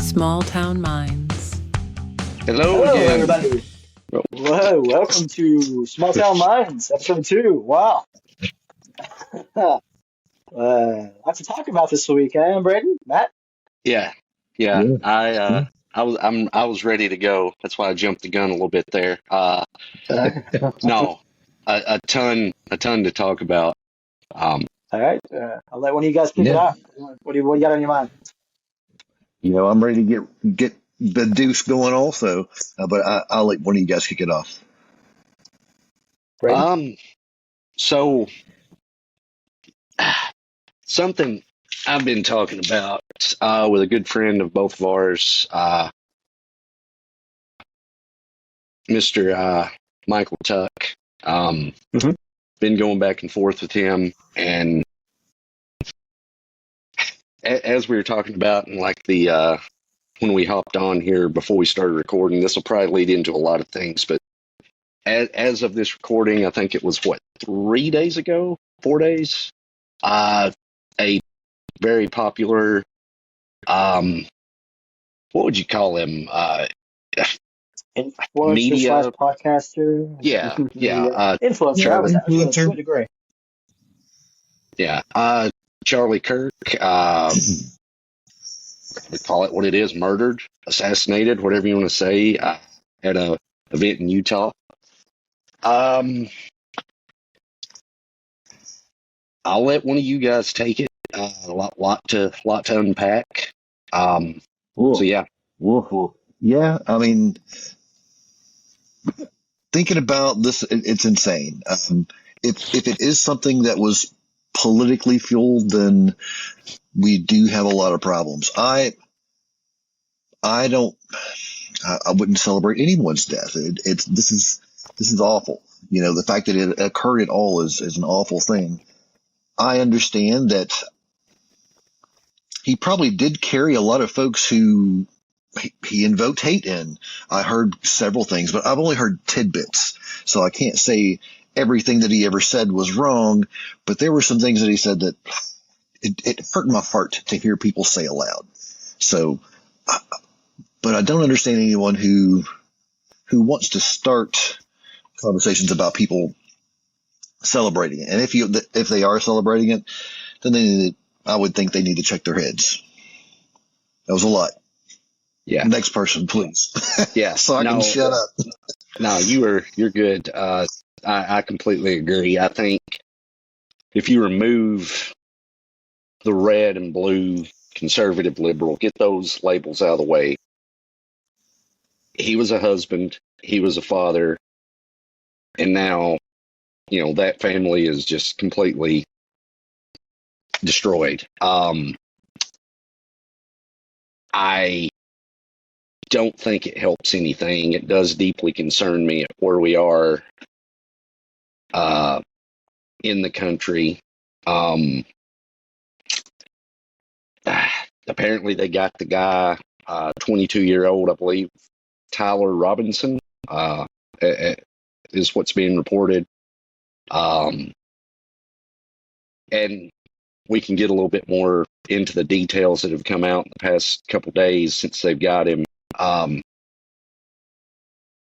Small Town Minds. Hello Hello, again. everybody. Whoa, welcome to Small Town Minds, episode 2. Wow. Lots to talk about this week, eh, Braden? Matt? Yeah, Yeah. I was ready to go. That's why I jumped the gun a little bit there. Uh, No, a ton to talk about. all right. I'll let one of you guys kick it Yeah. off. What do you got on your mind? I'm ready to get the deuce going also, but I'll let one of you guys kick it off. Braden? So something I've been talking about with a good friend of both of ours, Mr. Michael Tuck. Mhm. Been going back and forth with him, and as we were talking about, and like the when we hopped on here before we started recording, this will probably lead into a lot of things. But as of this recording, I think it was 3 days ago, 4 days. A very popular, what would you call him? Influencer Media. slash podcaster? Yeah. Influencer, Yeah, I was influencer. to a degree. Yeah. Charlie Kirk. We call it what it is: murdered, assassinated, whatever you want to say. At a event in Utah. I'll let one of you guys take it. A lot to unpack. So yeah. Whoa. Yeah, I mean, thinking about this, it's insane. If it is something that was politically fueled, then we do have a lot of problems. I don't. I wouldn't celebrate anyone's death. This is awful. The fact that it occurred at all is an awful thing. I understand that he probably did carry a lot of folks who he invoked hate in. I heard several things, but I've only heard tidbits, so I can't say everything that he ever said was wrong. But there were some things that he said that it hurt my heart to hear people say aloud. So, but I don't understand anyone who wants to start conversations about people celebrating it. And if they are celebrating it, then I would think they need to check their heads. That was a lot. Yeah. Next person, please. Yeah. So I can shut up. No, you're good. I completely agree. I think if you remove the red and blue conservative liberal, get those labels out of the way. He was a husband, he was a father, and now, that family is just completely destroyed. I don't think it helps anything. It does deeply concern me at where we are in the country. Apparently they got the guy, 22-year-old, I believe, Tyler Robinson, is what's being reported. And we can get a little bit more into the details that have come out in the past couple days since they've got him.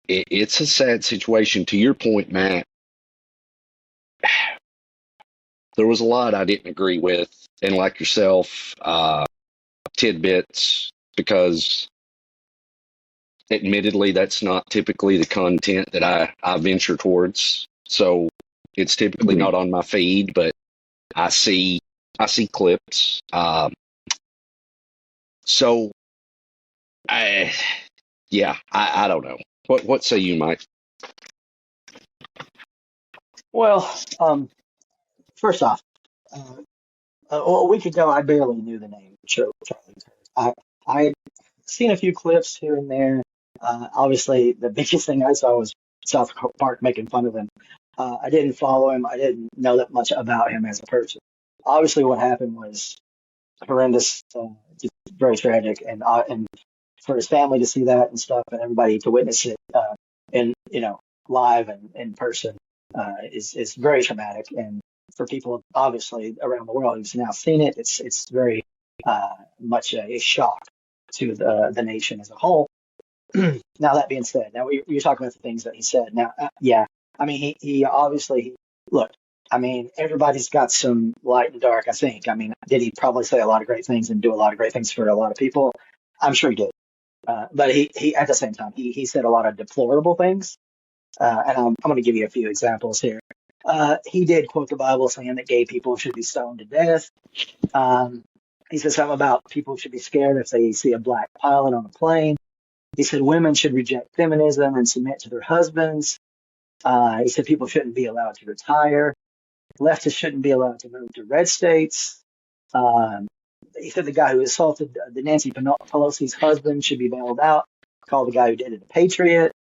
It's a sad situation. To your point, Matt, there was a lot I didn't agree with, and like yourself, tidbits, because admittedly, that's not typically the content that I venture towards. So it's typically not on my feed, but I see clips. So I don't know. What say you, Mike? Well, first off, a week ago, I barely knew the name Charlie Kirk. I had seen a few clips here and there. Obviously, the biggest thing I saw was South Park making fun of him. I didn't follow him. I didn't know that much about him as a person. Obviously, what happened was horrendous, just very tragic, and for his family to see that and stuff, and everybody to witness it, in live and in person, is very traumatic. And for people obviously around the world who's now seen it, it's very much a shock. to the nation as a whole. Now that being said, now you're talking about the things that he said. Now, yeah, I mean, he obviously look. I mean, everybody's got some light and dark. I think. I mean, did he probably say a lot of great things and do a lot of great things for a lot of people? I'm sure he did. But he at the same time he said a lot of deplorable things. And I'm going to give you a few examples here. He did quote the Bible saying that gay people should be stoned to death. He said something about people should be scared if they see a black pilot on a plane. He said women should reject feminism and submit to their husbands. He said people shouldn't be allowed to retire. Leftists shouldn't be allowed to move to red states. He said the guy who assaulted the Nancy Pelosi's husband should be bailed out. Called the guy who did it a patriot.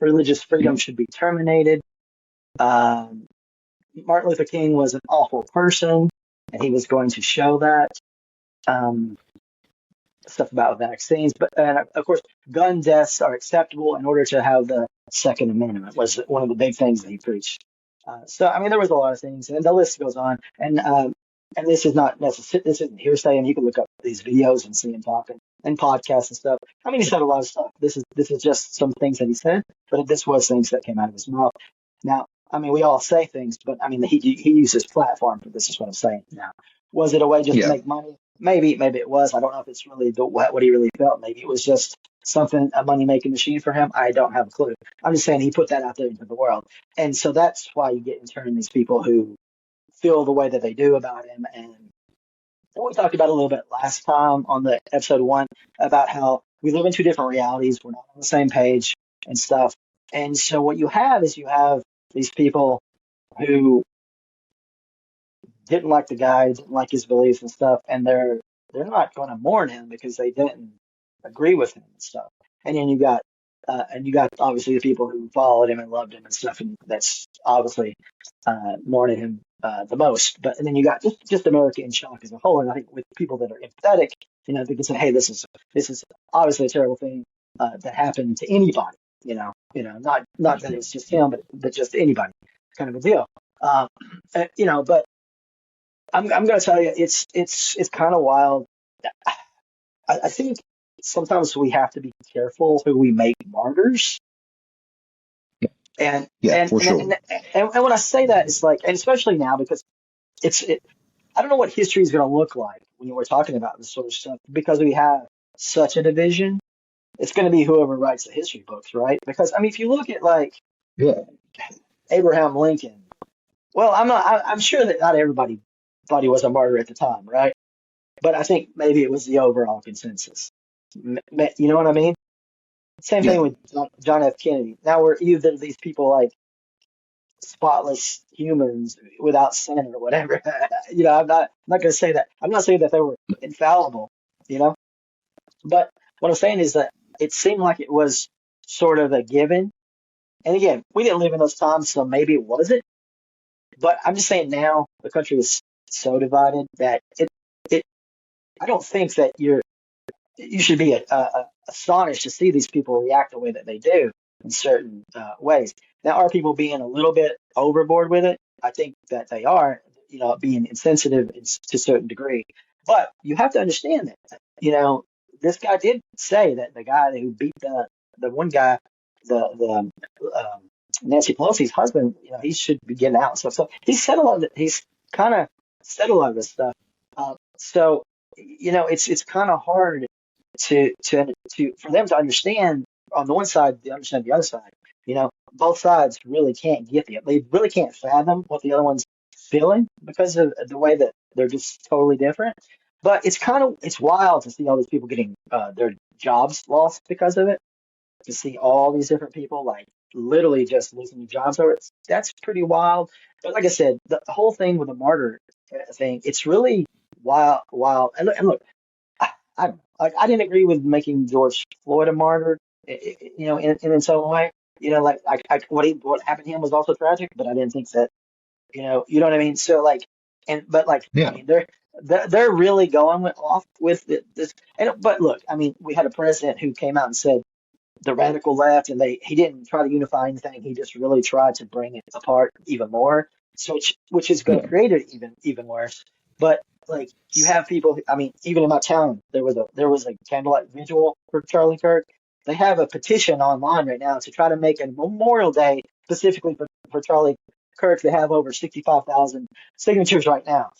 Religious freedom should be terminated. Martin Luther King was an awful person, and he was going to show that. Stuff about vaccines, but of course, gun deaths are acceptable in order to have the Second Amendment was one of the big things that he preached. So, I mean, there was a lot of things, and the list goes on. And this is not necessary. This isn't hearsay, and you can look up these videos and see him talking and podcasts and stuff. I mean, he said a lot of stuff. This is just some things that he said, but this was things that came out of his mouth. Now, I mean, we all say things, but I mean, he used his platform for this. Is what I'm saying. Now, was it a way just to make money? Maybe it was. I don't know if it's really what he really felt. Maybe it was just something, a money-making machine for him. I don't have a clue. I'm just saying he put that out there into the world. And so that's why you get in turn these people who feel the way that they do about him. And we talked about a little bit last time on the episode 1 about how we live in two different realities. We're not on the same page and stuff. And so what you have is you have these people who didn't like the guy, didn't like his beliefs and stuff, and they're not going to mourn him because they didn't agree with him and stuff. And then you got obviously the people who followed him and loved him and stuff, and that's obviously mourning him the most. But and then you got just America in shock as a whole. And I think with people that are empathetic, they can say, hey, this is obviously a terrible thing that happened to anybody. Not that it's just him, but just anybody, kind of a deal. But I'm going to tell you, it's kind of wild. I think sometimes we have to be careful who we make martyrs. And for sure. And when I say that, it's like, and especially now because I don't know what history is going to look like when we're talking about this sort of stuff because we have such a division. It's going to be whoever writes the history books, right? Because I mean, if you look at like Abraham Lincoln, well, I'm sure that not everybody thought he was a martyr at the time, right? But I think maybe it was the overall consensus. You know what I mean? Same thing with John F. Kennedy. Now we're either these people like spotless humans without sin or whatever. I'm not going to say that. I'm not saying that they were infallible, But what I'm saying is that it seemed like it was sort of a given. And again, we didn't live in those times, so maybe it wasn't. But I'm just saying now the country is so divided that I don't think that you should be astonished to see these people react the way that they do in certain ways. Now, are people being a little bit overboard with it? I think that they are, being insensitive to a certain degree. But you have to understand that, this guy did say that the guy who beat the one guy, the Nancy Pelosi's husband, he should be getting out and stuff. So he's kind of said a lot of this stuff. So it's kind of hard to for them to understand on the one side, to understand the other side. Both sides really can't get they really can't fathom what the other one's feeling because of the way that they're just totally different. But it's wild to see all these people getting their jobs lost because of it. To see all these different people like literally just losing their jobs over it, that's pretty wild. But like I said, the whole thing with the martyr thing, it's really wild. And look, I don't know. Like, I didn't agree with making George Floyd a martyr, in some way. What happened to him was also tragic, but I didn't think that, you know what I mean. So like, I mean, they're really going off with this. But look, I mean, we had a president who came out and said the radical left, and he didn't try to unify anything. He just really tried to bring it apart even more. So which is going to create it even worse. But like you have people. I mean, even in my town, there was a candlelight vigil for Charlie Kirk. They have a petition online right now to try to make a Memorial Day specifically for Charlie Kirk. They have over 65,000 signatures right now.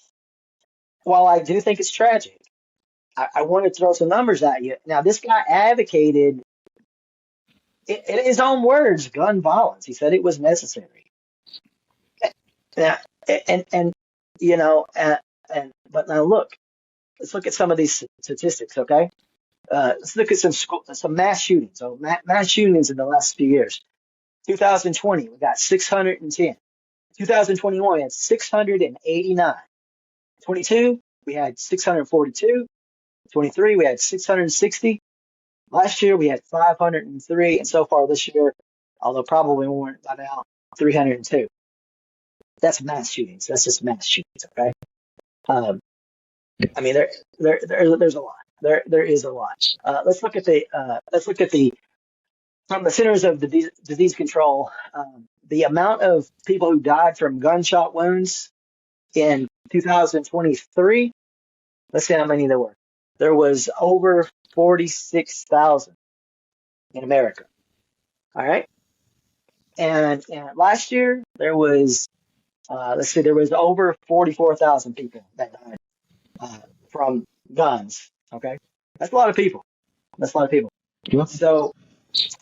While I do think it's tragic, I want to throw some numbers at you. Now, this guy advocated, in his own words, gun violence. He said it was necessary. Now, and you know, but now look, let's look at some of these statistics, okay? Let's look at some mass shootings. So mass shootings in the last few years. 2020, we got 610. 2021, we had 689. 22, we had 642. 23, we had 660. Last year, we had 503. And so far this year, although probably more by now, 302. That's mass shootings. That's just mass shootings, okay? I mean, there's a lot. There is a lot. Let's look at the from the Centers of Disease Control, the amount of people who died from gunshot wounds in 2023. Let's see how many there were. There was over 46,000 in America. All right. And last year there was, there was over 44,000 people that died from guns. Okay. That's a lot of people. Yeah. So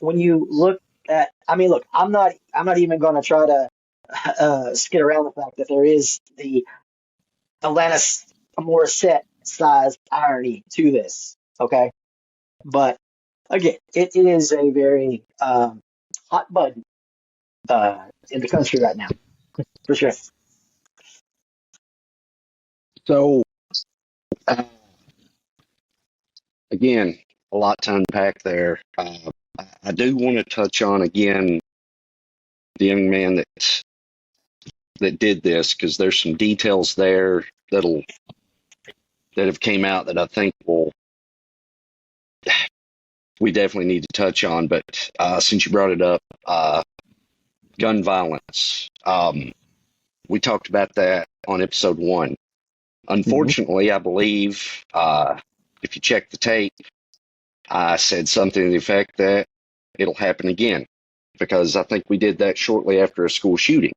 when you look at, I mean, look, I'm not even going to try to skid around the fact that there is the Alanis Morissette size irony to this. Okay. But again, it is a very hot button in the country right now, for sure. So, again, a lot to unpack there. I do want to touch on again the young man that did this, because there's some details there that have came out that I think we definitely need to touch on. But since you brought it up, gun violence, we talked about that on episode 1. Unfortunately, I believe if you check the tape, I said something to the effect that it'll happen again, because I think we did that shortly after a school shooting.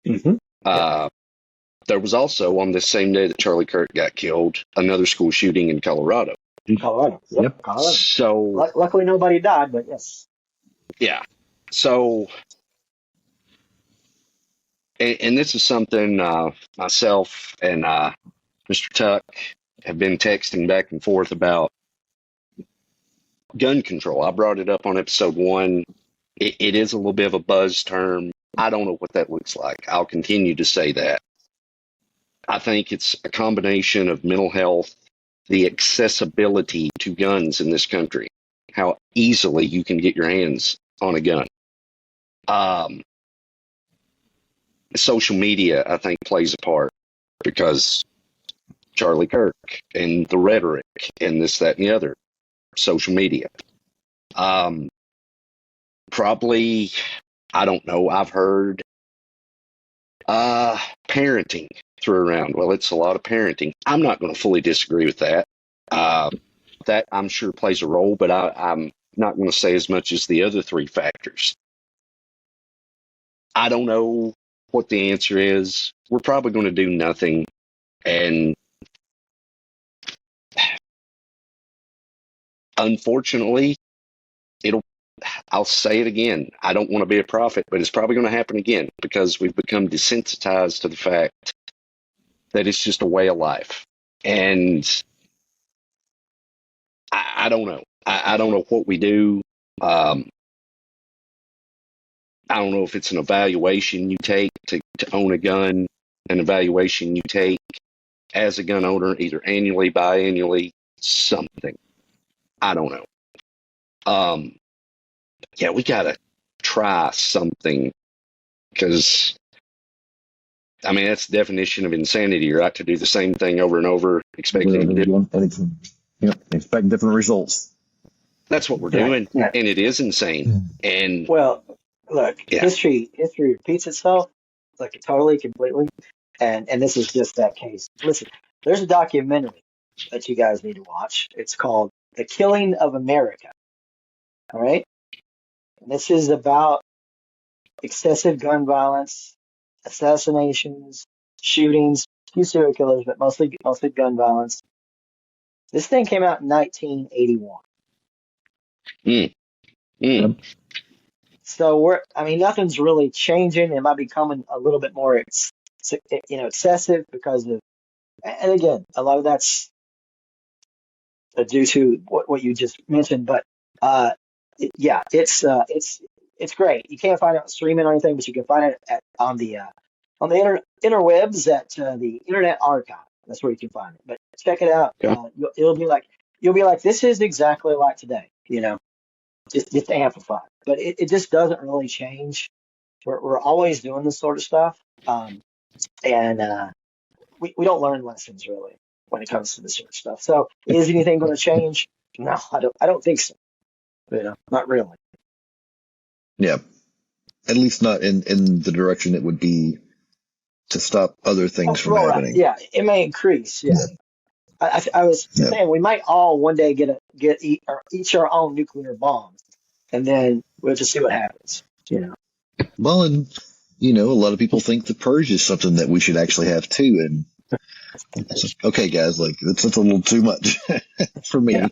There was also, on this same day that Charlie Kirk got killed, another school shooting in Colorado. Colorado. Yep. Colorado. So, luckily nobody died, but yes. Yeah. So, and this is something myself and Mr. Tuck have been texting back and forth about gun control. I brought it up on episode 1. It is a little bit of a buzz term. I don't know what that looks like. I'll continue to say that. I think it's a combination of mental health, the accessibility to guns in this country, how easily you can get your hands on a gun. Social media, I think, plays a part, because Charlie Kirk and the rhetoric and this, that, and the other. Social media. Probably, I don't know, I've heard parenting thrown around. Well, it's a lot of parenting. I'm not going to fully disagree with that. That I'm sure plays a role, but I'm not going to say as much as the other 3 factors. I don't know what the answer is. We're probably going to do nothing. And unfortunately, I'll say it again. I don't want to be a prophet, but it's probably going to happen again, because we've become desensitized to the fact that it's just a way of life. And I don't know. I don't know what we do. I don't know if it's an evaluation you take to own a gun, an evaluation you take as a gun owner, either annually, biannually, something. I don't know. Yeah, we got to try something, because, I mean, that's the definition of insanity, right? To do the same thing over and over, expecting expect different results. That's what we're doing, Yeah. and it is insane. And Well, look, Yeah. history repeats itself, like totally, completely, and this is just that case. Listen, there's a documentary that you guys need to watch. It's called The Killing of America. All right. And this is about excessive gun violence, assassinations, shootings, few serial killers, but mostly gun violence. This thing came out in 1981. Mm, mm. So nothing's really changing. It might be becoming a little bit more, excessive because of, and again, a lot of that's due to what you just mentioned. But yeah, it's great. You can't find it streaming or anything, but you can find it on the interwebs at the Internet Archive. That's where you can find it. But check it out. Okay. You'll be like, this is exactly like today. Just amplified. But it just doesn't really change. We're always doing this sort of stuff, and we don't learn lessons really when it comes to this sort of stuff. So is anything going to change? No, I don't think so. Not really. Yeah. At least not in the direction it would be to stop other things from Right. happening. Yeah, it may increase. Yeah. I was Yeah. saying we might all one day each our own nuclear bombs, and then we'll just see what happens. Well, and a lot of people think the purge is something that we should actually have too. And it's like, okay, guys, like that's a little too much for me. Yeah.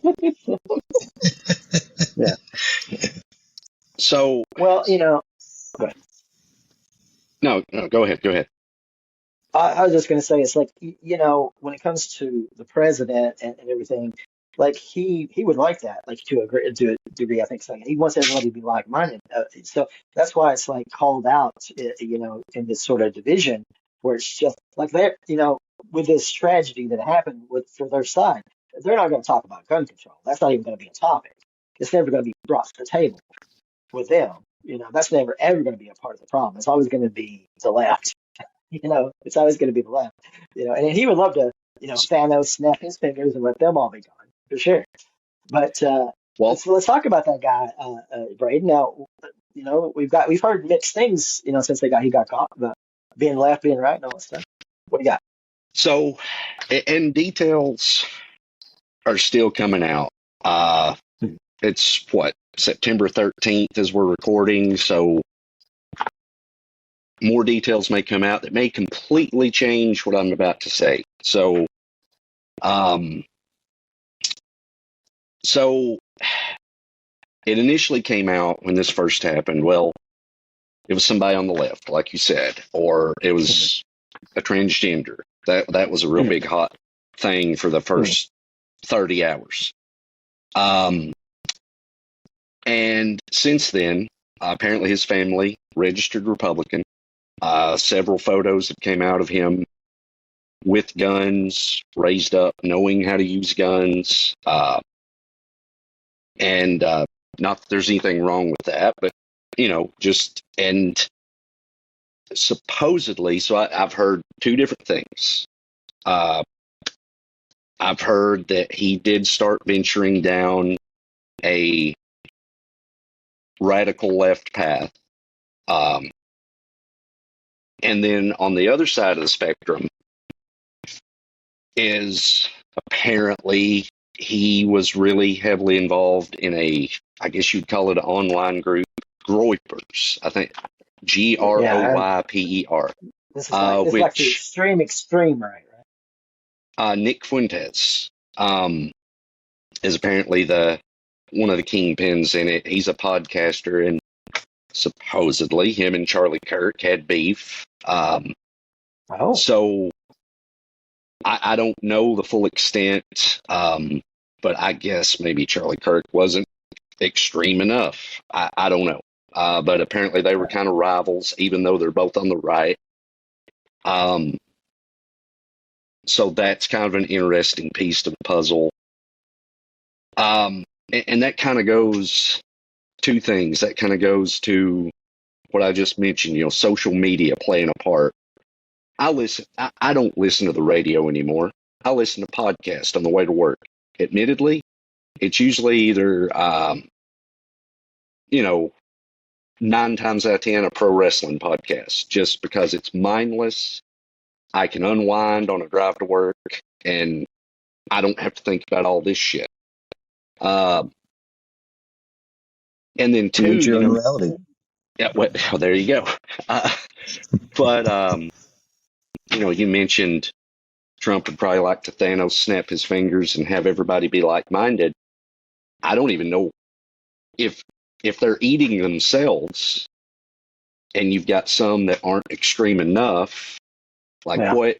Yeah. So, Well, go ahead. no, go ahead. I was just going to say, it's like, when it comes to the president and everything, like he would like that, like to a degree, I think so. He wants everybody to be like-minded. So that's why it's like called out, in this sort of division where it's just like with this tragedy that happened for their side, they're not going to talk about gun control. That's not even going to be a topic. It's never going to be brought to the table with them. That's never ever going to be a part of the problem. It's always going to be the left. It's always going to be the left. And he would love to, Thanos snap his fingers and let them all be gone for sure. But Well, let's talk about that guy, Braden. Now, we've heard mixed things, since he got caught, but being left, being right, and all that stuff. What do you got? so, and details are still coming out. It's September 13th as we're recording, so more details may come out that may completely change what I'm about to say. So it initially came out when this first happened. Well, it was somebody on the left, like you said, or it was a transgender. That was a real big hot thing for the first 30 hours. And since then, apparently his family registered Republican. Several photos that came out of him with guns, raised up, knowing how to use guns. And not that there's anything wrong with that, but, and supposedly, so I've heard two different things. I've heard that he did start venturing down a radical left path. And then on the other side of the spectrum is apparently he was really heavily involved in I guess you'd call it an online group, Groypers, I think, Groyper. This is like the extreme right? Nick Fuentes is apparently one of the kingpins in it. He's a podcaster, and supposedly him and Charlie Kirk had beef. So I don't know the full extent, but I guess maybe Charlie Kirk wasn't extreme enough. I don't know. But apparently they were kind of rivals, even though they're both on the right. So that's kind of an interesting piece to the puzzle. And that kind of goes two things. That kind of goes to what I just mentioned, social media playing a part. I don't listen to the radio anymore. I listen to podcasts on the way to work. Admittedly, it's usually either, 9 times out of 10, a pro wrestling podcast, just because it's mindless. I can unwind on a drive to work, and I don't have to think about all this shit. And then two, Create your own reality. yeah, well, there you go. But you mentioned Trump would probably like to Thanos snap his fingers and have everybody be like-minded. I don't even know if they're eating themselves, and you've got some that aren't extreme enough. Like Yeah. what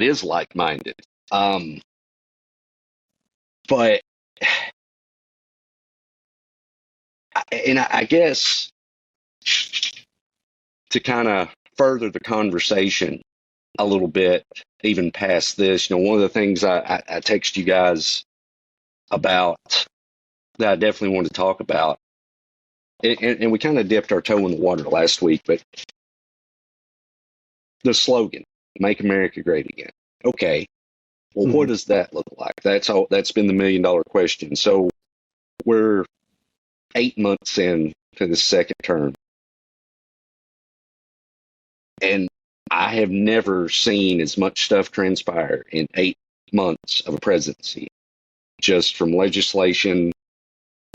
is like-minded? But I guess to kind of further the conversation a little bit, even past this, one of the things I text you guys about that I definitely wanted to talk about, and we kind of dipped our toe in the water last week, but the slogan, "Make America Great Again." Okay, well, what does that look like? That's been the $1 million question. So we're 8 months in to the second term, and I have never seen as much stuff transpire in 8 months of a presidency, just from legislation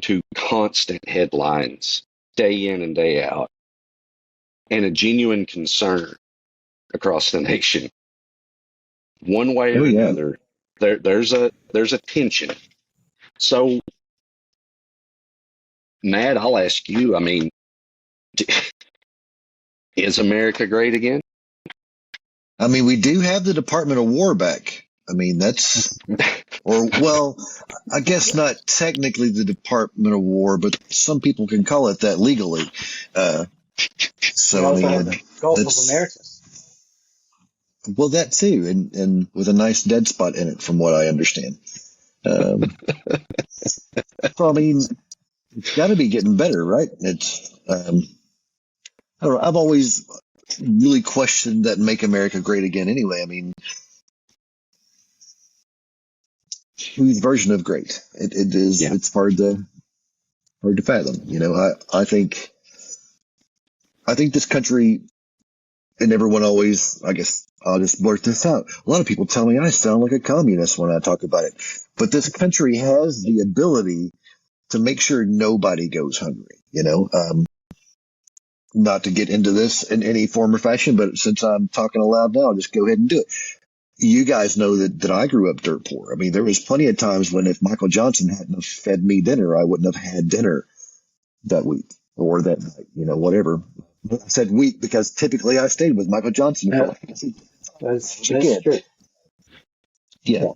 to constant headlines, day in and day out, and a genuine concern across the nation. One way or another, there's a tension. So, Matt, I'll ask you. I mean, is America great again? I mean, we do have the Department of War back. I mean, that's, or, well, I guess not technically the Department of War, but some people can call it that legally. So, I mean, Gulf of America. Well, that too, and with a nice dead spot in it, from what I understand. So, I mean, it's got to be getting better, right? It's, I don't know. I've always really questioned that "Make America Great Again." Anyway, I mean, whose version of great? It is. Yeah. It's hard to fathom. I think this country, and everyone always, I guess I'll just blurt this out. A lot of people tell me I sound like a communist when I talk about it, but this country has the ability to make sure nobody goes hungry. Not to get into this in any form or fashion, but since I'm talking aloud now, I'll just go ahead and do it. You guys know that I grew up dirt poor. I mean, there was plenty of times when if Michael Johnson hadn't have fed me dinner, I wouldn't have had dinner that week or that night, whatever. I said week because typically I stayed with Michael Johnson. Yeah. That's true. Yeah.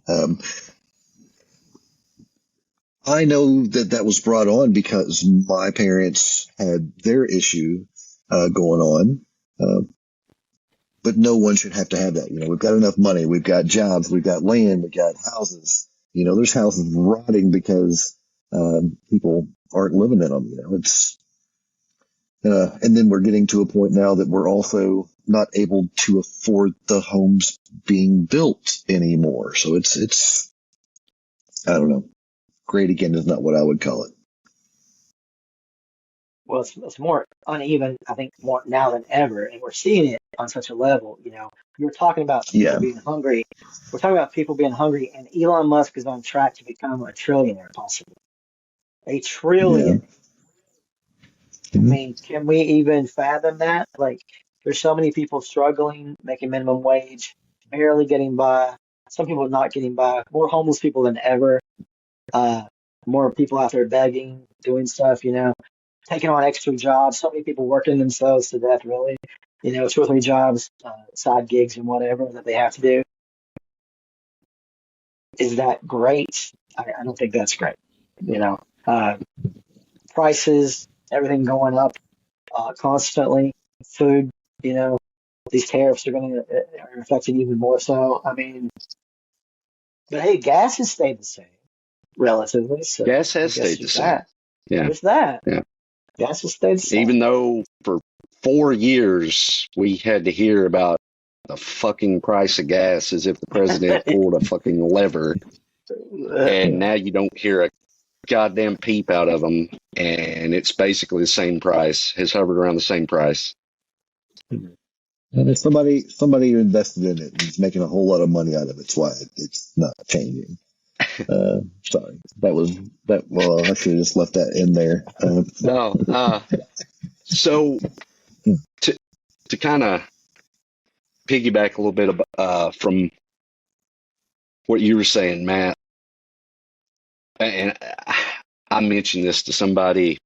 I know that was brought on because my parents had their issue going on. But no one should have to have that. We've got enough money. We've got jobs. We've got land. We've got houses. There's houses rotting because people aren't living in them. It's and then we're getting to a point now that we're also not able to afford the homes being built anymore. So it's I don't know. Great again is not what I would call it. Well, it's more uneven, I think, more now than ever, and we're seeing it on such a level. You're talking about people being hungry. We're talking about people being hungry, and Elon Musk is on track to become a trillionaire, possibly. A trillion. Yeah. I mean, can we even fathom that? Like, there's so many people struggling, making minimum wage, barely getting by. Some people not getting by. More homeless people than ever. More people out there begging, doing stuff, taking on extra jobs. So many people working themselves to death, really. 2 or 3 jobs, side gigs and whatever that they have to do. Is that great? I don't think that's great. Prices, everything going up constantly. Food, these tariffs are affecting even more so. I mean, but hey, gas has stayed the same relatively. So Gas has stayed the same. Yeah. There's that. Yeah. Gas has stayed the same. Even though for 4 years we had to hear about the fucking price of gas as if the president pulled a fucking lever, and now you don't hear a goddamn peep out of them, and it's basically the same price, has hovered around the same price. And if somebody invested in it and is making a whole lot of money out of it, it's why it's not changing. Sorry, that. Well, I should have just left that in there. No. So to kind of piggyback a little bit from what you were saying, Matt, and I mentioned this to somebody.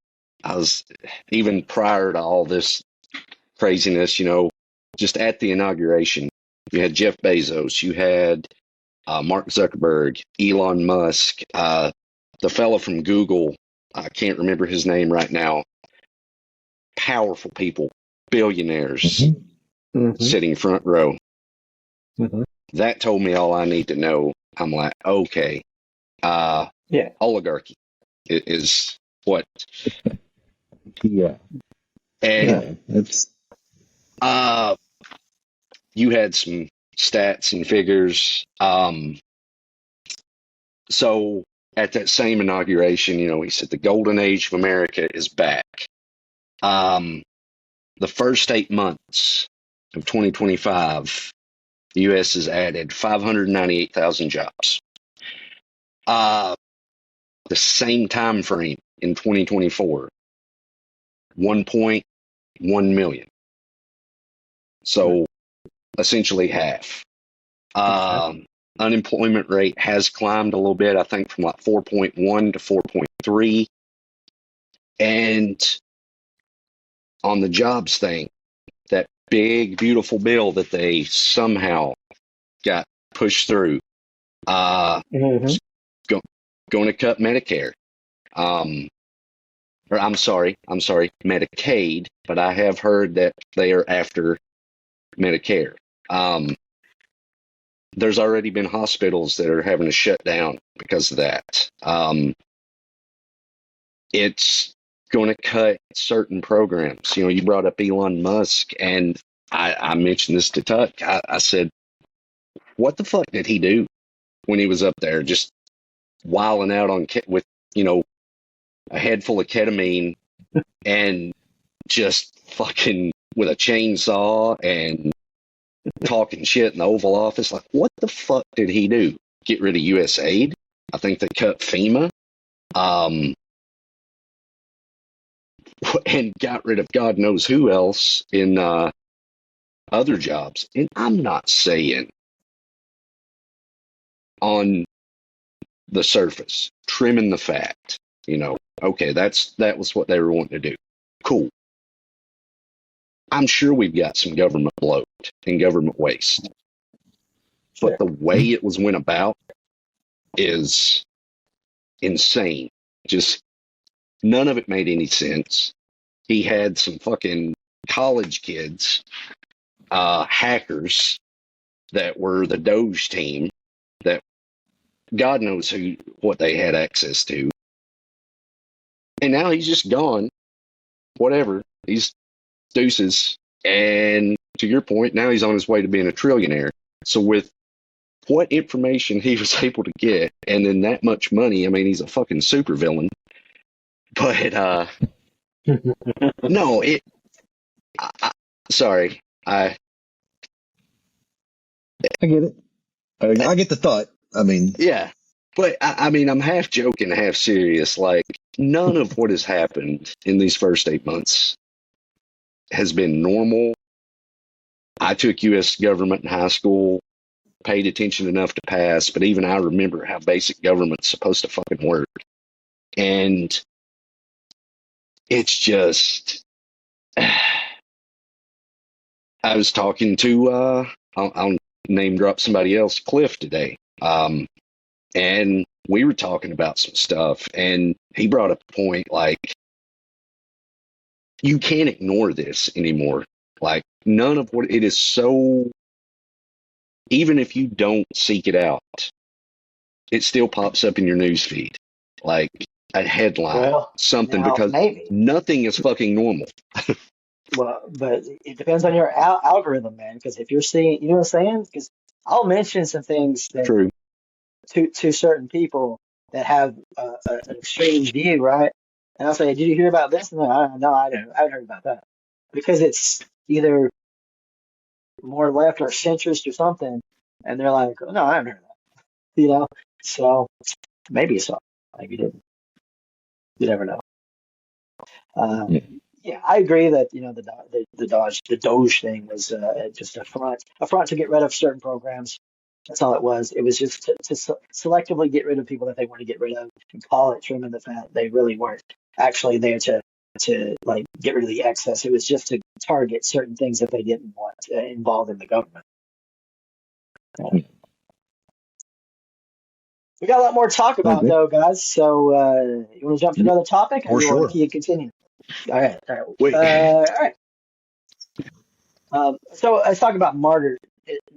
I was even prior to all this craziness, just at the inauguration. You had Jeff Bezos, you had Mark Zuckerberg, Elon Musk, the fellow from Google. I can't remember his name right now. Powerful people, billionaires, sitting front row. That told me all I need to know. I'm like, okay, oligarchy is what. Yeah, And it's you had some stats and figures. So at that same inauguration, he said the golden age of America is back. The first 8 months of 2025, the U.S. has added 598,000 jobs. The same time frame in 2024, 1.1 million. So essentially half. Unemployment rate has climbed a little bit, I think from like 4.1 to 4.3. And on the jobs thing, that big, beautiful bill that they somehow got pushed through, going to cut Medicare. Or I'm sorry, Medicaid, but I have heard that they are after Medicare. There's already been hospitals that are having to shut down because of that. It's going to cut certain programs. You brought up Elon Musk, and I mentioned this to Tuck. I said, what the fuck did he do when he was up there just wilding out with, a head full of ketamine and just fucking with a chainsaw and talking shit in the Oval Office? Like, what the fuck did he do? Get rid of USAID? I think they cut FEMA. And got rid of God knows who else in other jobs. And I'm not saying on the surface, trimming the fat, okay, that was what they were wanting to do. Cool. I'm sure we've got some government bloat and government waste. But the way it was went about is insane. Just none of it made any sense. He had some fucking college kids, hackers that were the Doge team that God knows what they had access to. And now he's just gone. Whatever. He's deuces. And to your point, now he's on his way to being a trillionaire. So with what information he was able to get, and then that much money, I mean, he's a fucking supervillain. But no, sorry, I get it. I get the thought. I mean, yeah, but I mean, I'm half joking, half serious. Like, none of what has happened in these first 8 months has been normal. I took U.S. government in high school, paid attention enough to pass, but even I remember how basic government's supposed to fucking work. And it's just, I was talking to, I'll name drop somebody else, Cliff, today. And we were talking about some stuff, and he brought up a point like, you can't ignore this anymore. Like, none of what it is so, even if you don't seek it out, it still pops up in your news feed. Like a headline, something, because nothing is fucking normal. Well, but it depends on your algorithm, man. Because if you're seeing, you know what I'm saying? Because I'll mention some things that True. to certain people that have an extreme view, right? And I'll say, "Did you hear about this?" And no, I haven't heard about that, because it's either more left or centrist or something, and they're like, oh, no, I haven't heard that. So maybe it's not. Maybe it didn't. You never know. Uh, Yeah. yeah, I agree that the Doge thing was just a front to get rid of certain programs. That's all it was. It was just to selectively get rid of people that they want to get rid of and call it trimming the fat. They really weren't actually there to like get rid of the excess. It was just to target certain things that they didn't want involved in the government. We got a lot more to talk about Okay. though, guys. So you want to jump to another topic, or For you want sure. to continue? All right, all right, Wait, all right. So let's talk about martyrdom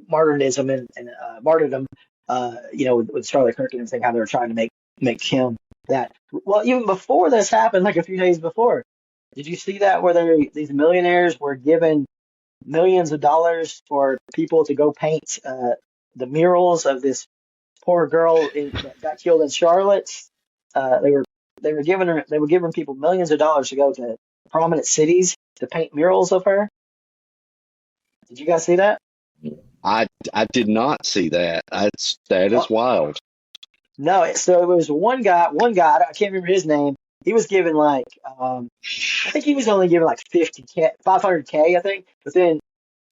and martyrdom. With Charlie Kirk and everything, how they were trying to make him that. Well, even before this happened, like a few days before, did you see that where these millionaires were given millions of dollars for people to go paint the murals of this poor girl that got killed in Charlotte? They were giving people millions of dollars to go to prominent cities to paint murals of her. Did you guys see that? I did not see that. That is Well, wild. no. So it was one guy. I can't remember his name. He was given like, I think he was only given like 50K, 500K, I think. But then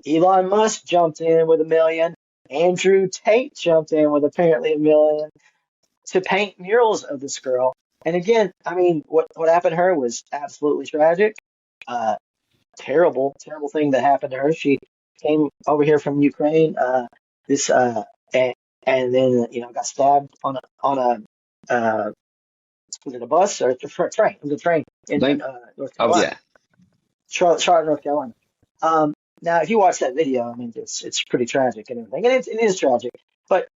Elon Musk jumped in with 1 million. Andrew Tate jumped in with apparently 1 million to paint murals of this girl. And again, I mean, what happened to her was absolutely tragic. Uh, terrible thing that happened to her. She came over here from Ukraine. This and, and then got stabbed on a was it a bus or a train? It was a train in Think, North oh Carolina, yeah, Charlotte, North Carolina. Now, if you watch that video, I mean, it's pretty tragic and everything, and it is tragic. But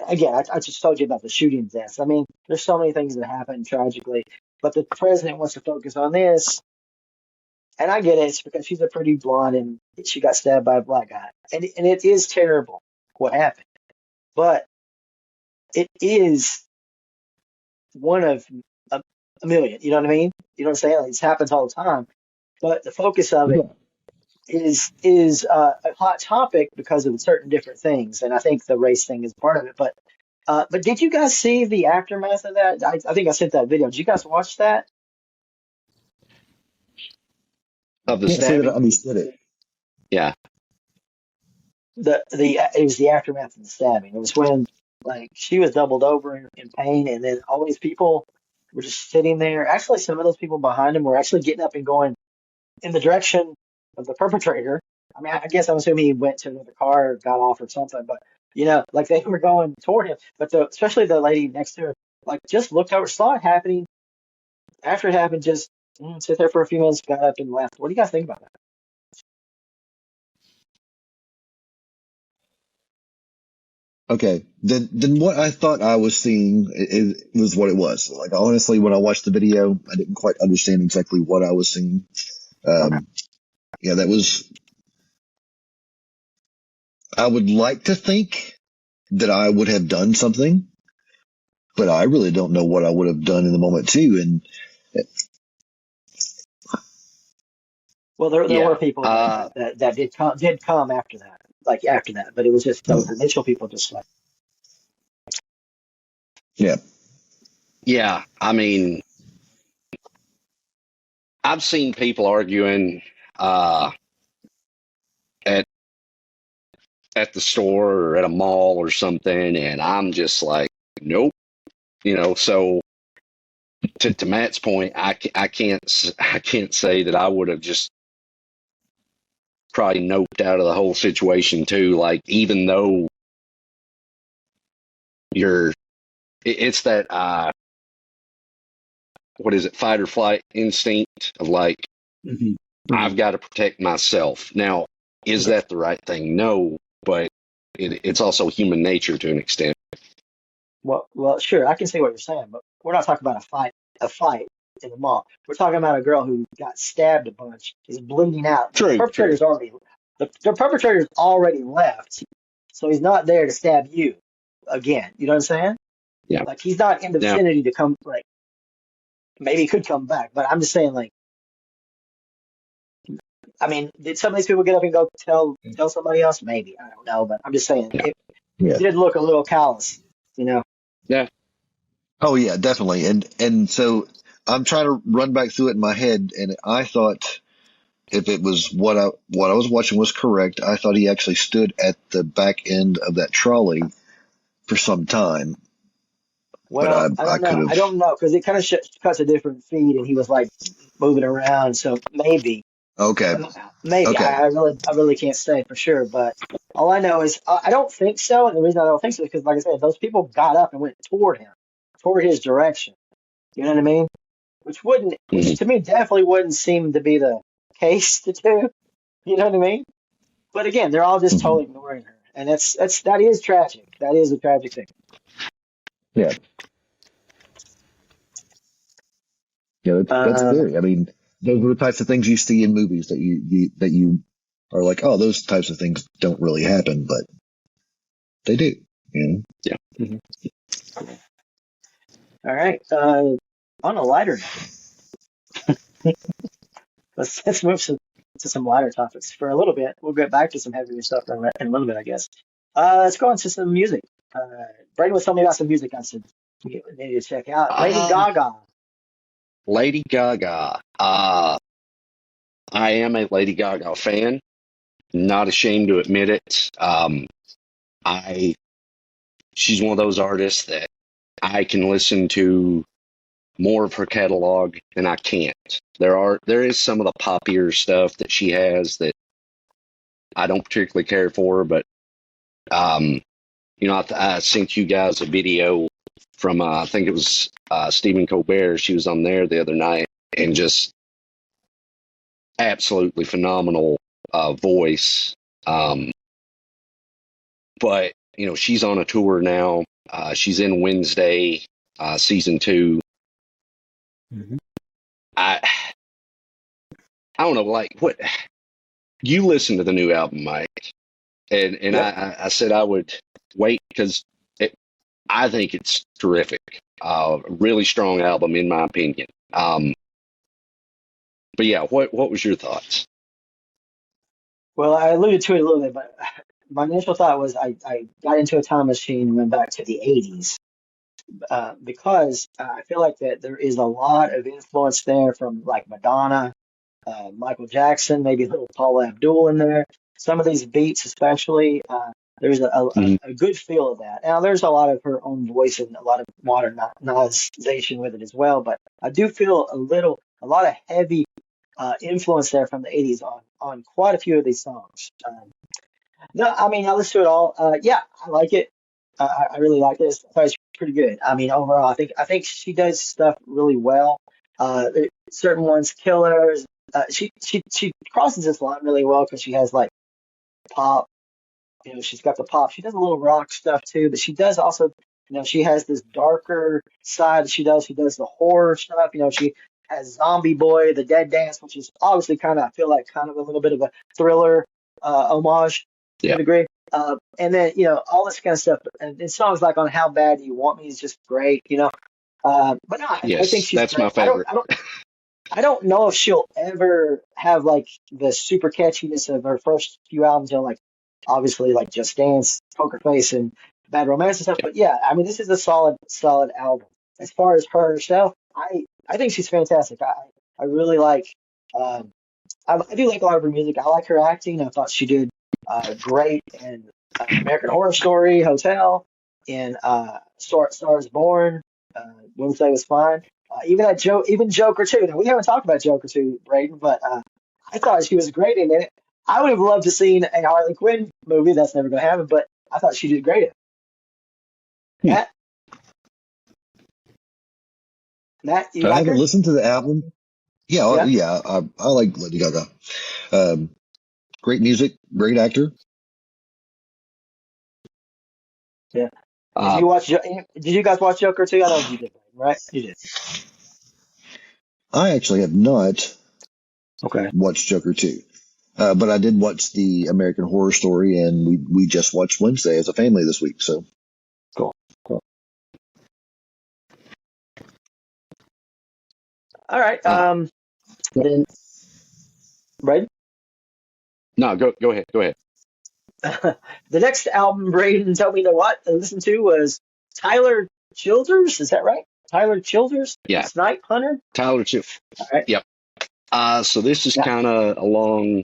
again, I just told you about the shooting deaths. I mean, there's so many things that happen tragically, but the president wants to focus on this. And I get it. It's because she's a pretty blonde and she got stabbed by a black guy. And it is terrible what happened. But it is one of a million. You know what I mean? You know what I'm saying? Like, this happens all the time. But the focus of it Yeah. is a hot topic because of certain different things. And I think the race thing is part of it. But did you guys see the aftermath of that? I think I sent that video. Did you guys watch that? of the Can't say that I stabbing. understood it. Yeah, It was the aftermath of the stabbing. It was when like she was doubled over in pain, and then all these people were just sitting there. Actually, some of those people behind him were actually getting up and going in the direction of the perpetrator. I mean, I guess I'm assuming he went to another car or got off or something, but like they were going toward him. But especially the lady next to her, like just looked over, saw it happening. After it happened, just sit there for a few minutes, got up and left. What do you guys think about that? Okay, then what I thought I was seeing was what it was. Like honestly, when I watched the video, I didn't quite understand exactly what I was seeing. Okay. Yeah, that was. I would like to think that I would have done something, but I really don't know what I would have done in the moment too. And Well, there were yeah. people that did come after that, like after that, but it was just those initial people just like, yeah, Yeah. I mean, I've seen people arguing at the store or at a mall or something, and I'm just like, nope. So to Matt's point, I can't say that I would have just probably noped out of the whole situation too. Like, even though it's that what is it, fight or flight instinct of like, hmm I've got to protect myself. Now, is okay. that the right thing? No, but it's also human nature to an extent. Well, sure, I can see what you're saying, but we're not talking about a fight in the mall. We're talking about a girl who got stabbed a bunch, is bleeding out. The True, true. perpetrator's already left, so he's not there to stab you again. You know what I'm saying? Yeah. Like he's not in the Now, vicinity to come. Like maybe he could come back, but I'm just saying, like I mean, did some of these people get up and go tell somebody else? Maybe, I don't know, but I'm just saying Yeah. it Yeah. did look a little callous, you know. Yeah. Oh yeah, definitely. And so I'm trying to run back through it in my head, and I thought if it was what I was watching was correct, I thought he actually stood at the back end of that trolley for some time, but Well, I I don't could know. I have. don't know because it kind of cuts a different feed, and he was like moving around. So maybe, Okay. maybe Okay. I really can't say for sure. But all I know is I don't think so. And the reason I don't think so is because, like I said, those people got up and went toward him, toward his direction. You know what I mean? Which Mhm. to me definitely wouldn't seem to be the case to do. You know what I mean? But again, they're all just Hmm. totally ignoring her, and that is tragic. That is a tragic thing. Yeah. Yeah. That's Uh, scary. I mean, those are the types of things you see in movies that you are like, oh, those types of things don't really happen, but they do. You know? Yeah. mhm. All right. On a lighter note, let's move to some lighter topics for a little bit. We'll get back to some heavier stuff in a little bit, I guess. Let's go into some music. Brayden was telling me about some music I said we need to check out. Lady Uh, Gaga. Lady Gaga. I am a Lady Gaga fan. Not ashamed to admit it. I She's one of those artists that I can listen to more of her catalog than I can't. There is some of the poppier stuff that she has that I don't particularly care for, but um, I sent you guys a video from I think it was Stephen Colbert. She was on there the other night, and just absolutely phenomenal voice. Um, but she's on a tour now. She's in Wednesday, season 2. Mhm. I I don't know, like what you listen to the new album, Mike, and Yep. I said I would wait because I think it's terrific. Really strong album in my opinion. But yeah, what was your thoughts? Well, I alluded to it a little bit, but my initial thought was I got into a time machine and went back to the 80s because I feel like that there is a lot of influence there from like Madonna, Michael Jackson, maybe a little Paula Abdul in there. Some of these beats, especially, there's Mhm. a good feel of that. Now, there's a lot of her own voice and a lot of modernization with it as well, but I do feel a lot of heavy influence there from the 80s on quite a few of these songs. No, I mean, I listen to it all. Yeah, I like it. I really like this. I thought it's pretty good. I mean, overall, I think she does stuff really well. Certain ones, killers. She crosses this line really well because she has like pop. She's got the pop. She does a little rock stuff too, but she does also. She has this darker side that she does. She does the horror stuff. She has Zombie Boy, The Dead Dance, which is obviously kind of, I feel like kind of a little bit of a thriller homage to Yeah. a degree. And then, all this kind of stuff. And songs like On How Bad Do You Want Me is just great, But no, I think Yes, she's that's my great. favorite. I don't know if she'll ever have like the super catchiness of her first few albums, like obviously like Just Dance, Poker Face, and Bad Romance and stuff. But yeah, I mean, this is a solid album. As far as her herself, I think she's fantastic. I really like. Um, I do like a lot of her music. I like her acting. I thought she did great in American Horror Story, Hotel, in Stars Born. Wednesday was fine. Even Joker 2. Now we haven't talked about Joker 2, Braden, but I thought she was great in it. I would have loved to seen a Harley Quinn movie. That's never going to happen, but I thought she did great in it. Hmm. Matt, Matt, you I like haven't her? listened to the album. Yeah, Yeah, yeah, I like Lady Gaga. Um, Great music, great actor. yeah. Uh, Did you guys watch Joker 2? I know you did, right? You did. I actually have not Okay. watched Joker 2. But I did watch the American Horror Story, and we just watched Wednesday as a family this week. So Cool. Cool. All right. uh, Then, Braden. No, go ahead. Go ahead. The next album Braden told me to listen to was Tyler Childers. Is that right? Tyler Childers, Yeah, Snipe Hunter. Tyler Chip. All right. Yep. So this is Yeah. kind of along.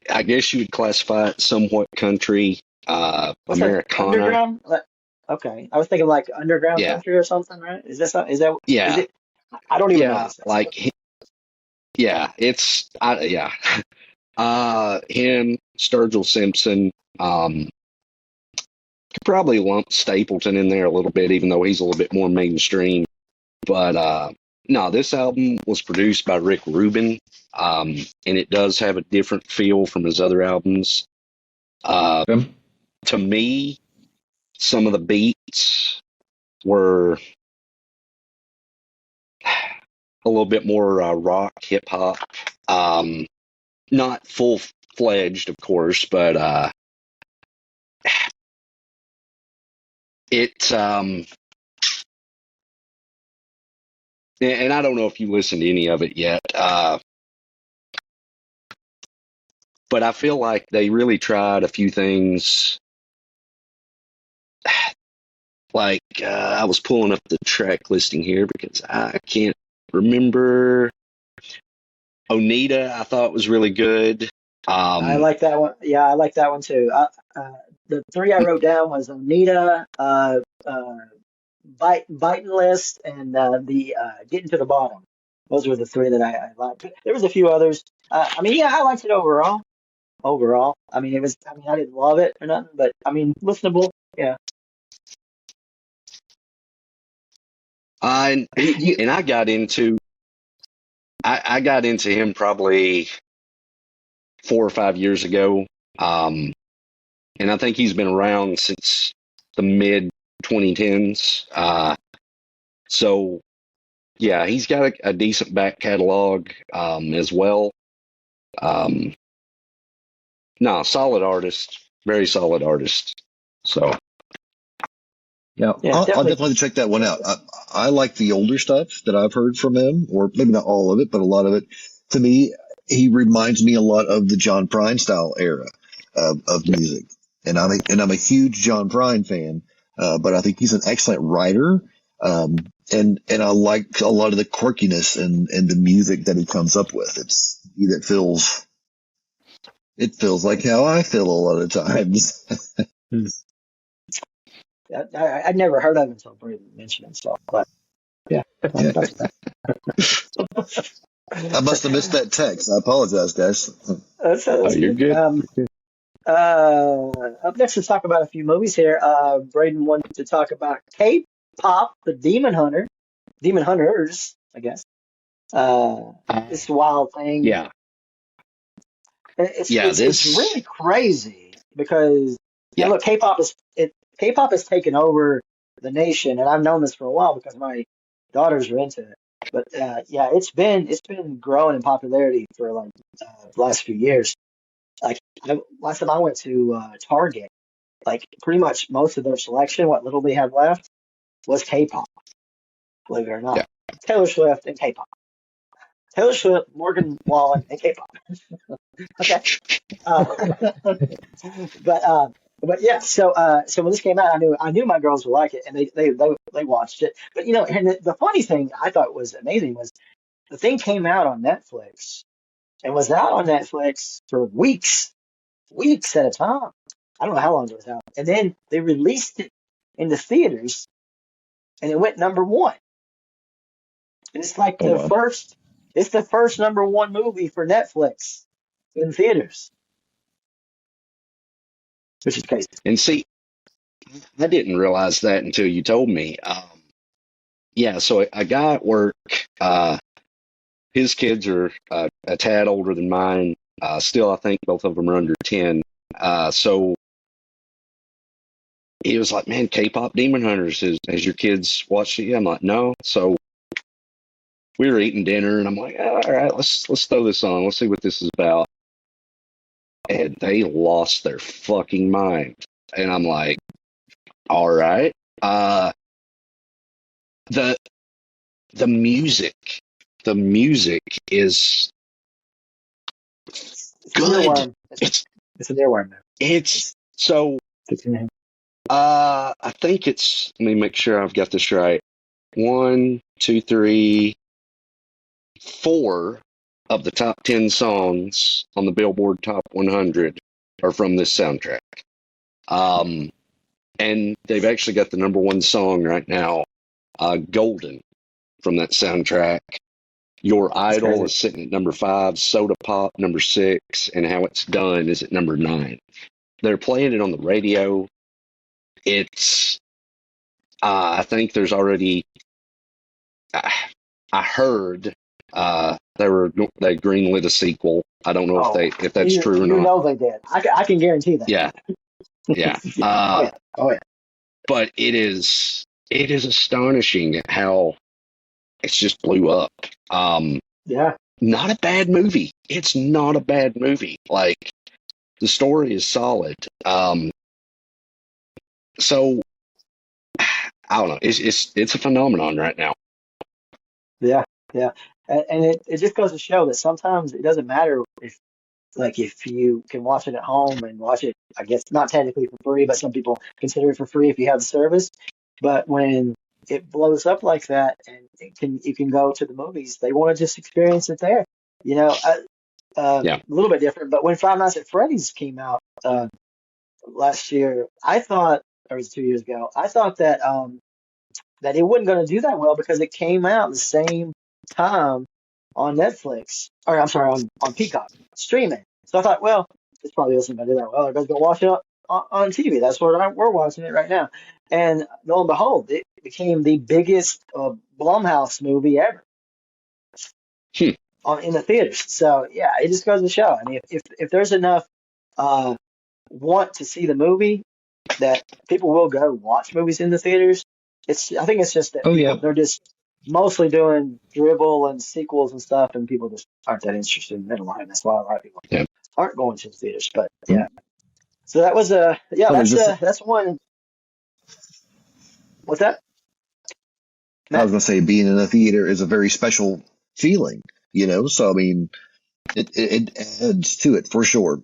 I guess you would classify it somewhat country, What's that? Americana. Underground? Okay. I was thinking like underground Yeah, country or something, right? Is yeah, it? I don't even know yeah. this stuff. Like, yeah, yeah. Him, Sturgill Simpson. Could probably lump Stapleton in there a little bit, even though he's a little bit more mainstream. But no, this album was produced by Rick Rubin, and it does have a different feel from his other albums. Uh, Him? to me, some of the beats were a little bit more rock, hip hop. Not full fledged, of course, but it. And I don't know if you listened to any of it yet, but I feel like they really tried a few things. Like I was pulling up the track listing here because I can't remember. Onita, I thought was really good. I Um, like that one. Yeah, I like that one too. The three I wrote down was Anita, Biting List, and the Getting to the Bottom. Those were the three that I liked. There was a few others. I mean, yeah, I liked it overall. Overall, I mean, it was. I mean, I didn't love it or nothing, but I mean, listenable. Yeah. I You, and I got into him probably 4 or 5 years ago. And I think he's been around since the mid 2010s. So yeah, he's got a decent back catalog as well. Um, no, solid artist, very solid artist. So Yeah, yeah, I'll definitely. definitely check that one out. I like the older stuff that I've heard from him, or maybe not all of it, but a lot of it. To me, he reminds me a lot of the John Prine style era of yeah, music, and I'm a huge John Prine fan. But I think he's an excellent writer, and I like a lot of the quirkiness and the music that he comes up with. It feels like how I feel a lot of times. I'd never heard of it until Brady mentioned it. So, but yeah, that's I must have missed that text. I apologize, guys. oh, that's you're good. good. Up next, let's talk about a few movies here. Braden wanted to talk about K-pop, the Demon Hunter, Demon Hunters, I guess. This wild thing. Yeah, It's yeah. it's it's This, really crazy because yeah, look, K-pop has taken over the nation, and I've known this for a while because my daughters are into it. But yeah, it's been growing in popularity for like the last few years. Like last time I went to Target, like pretty much most of their selection, what little they have left, was K-pop. Believe it or not, yeah. Taylor Swift and K-pop. Taylor Swift, Morgan Wallen, and K-pop. Okay. Uh, but yeah, so when this came out, I knew my girls would like it, and they watched it. But and the funny thing I thought was amazing was the thing came out on Netflix and was out on Netflix for weeks at a time. I don't know how long it was out, and then they released it in the theaters, and it went number one. And it's like Oh wow. it's the first number one movie for Netflix in theaters, which is crazy. And see, I didn't realize that until you told me. Yeah, so a guy at work, his kids are a tad older than mine. Still, I think both of them are under 10. So he was like, "Man, K-pop Demon Hunters, has your kids watched it?" I'm like, "No." So we were eating dinner, and I'm like, "All right, let's throw this on. Let's see what this is about." And they lost their fucking mind, and I'm like, "All right." The the music, the music is It's an good. earworm. It's an earworm, though. It's so. It's in him. I think it's. Let me make sure I've got this right. 1, 2, 3, 4 of the top 10 songs on the Billboard Top 100 are from this soundtrack. And they've actually got the number one song right now, Golden, from that soundtrack. Your Idol is sitting at number 5, Soda Pop number 6, and How It's Done is at number 9. They're playing it on the radio. It's, I think there's already, I heard they greenlit a sequel. I don't know if that's true or not. You know they did. I can guarantee that. Yeah, yeah. Oh yeah. But it is astonishing how it's just blew up. Yeah. Not a bad movie. It's not a bad movie. Like, the story is solid. So I don't know. It's a phenomenon right now. Yeah. Yeah. And it just goes to show that sometimes it doesn't matter if you can watch it at home and watch it, I guess not technically for free, but some people consider it for free if you have the service. But when it blows up like that and you can go to the movies, they want to just experience it there. Yeah. A little bit different. But when Five Nights at Freddy's came out last year, I thought, or it was 2 years ago, I thought that that it wasn't going to do that well because it came out the same time on Netflix, or I'm sorry, on Peacock streaming. So I thought, well, this probably isn't going to do that well. Everybody's going to watch it on TV. That's where we're watching it right now. And lo and behold, it became the biggest Blumhouse movie ever in the theaters. So yeah, it just goes to show. I mean, if there's enough want to see the movie, that people will go watch movies in the theaters. I think it's just that they're just mostly doing dribble and sequels and stuff, and people just aren't that interested in middle line. That's why a lot of people aren't going to the theaters. But yeah, so that was that's one. What's that? I was going to say, being in a theater is a very special feeling, So I mean, it adds to it for sure.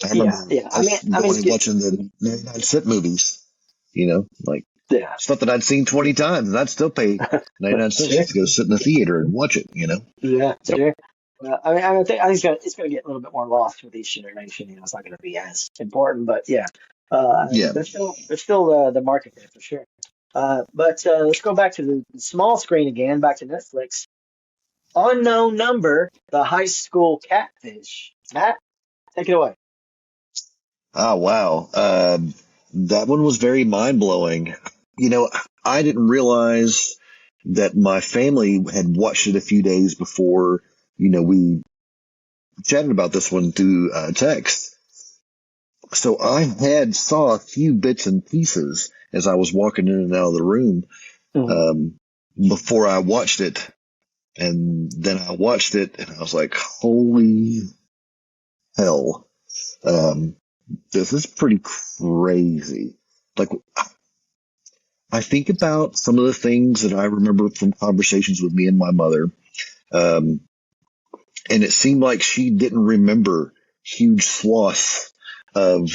I remember watching the 99-cent movies, stuff that I'd seen 20 times, and I'd still pay 99 cents to go sit in the theater and watch it, Yeah, sure. Well, I think it's going to get a little bit more lost with each generation. It's not going to be as important, but yeah, there's still the market there for sure. But let's go back to the small screen again, back to Netflix. Unknown Number, the high school catfish. Matt, take it away. Oh, wow. That one was very mind-blowing. I didn't realize that my family had watched it a few days before, we chatted about this one through text. So I saw a few bits and pieces as I was walking in and out of the room before I watched it. And then I watched it and I was like, holy hell. This is pretty crazy. Like, I think about some of the things that I remember from conversations with me and my mother. And it seemed like she didn't remember huge swaths of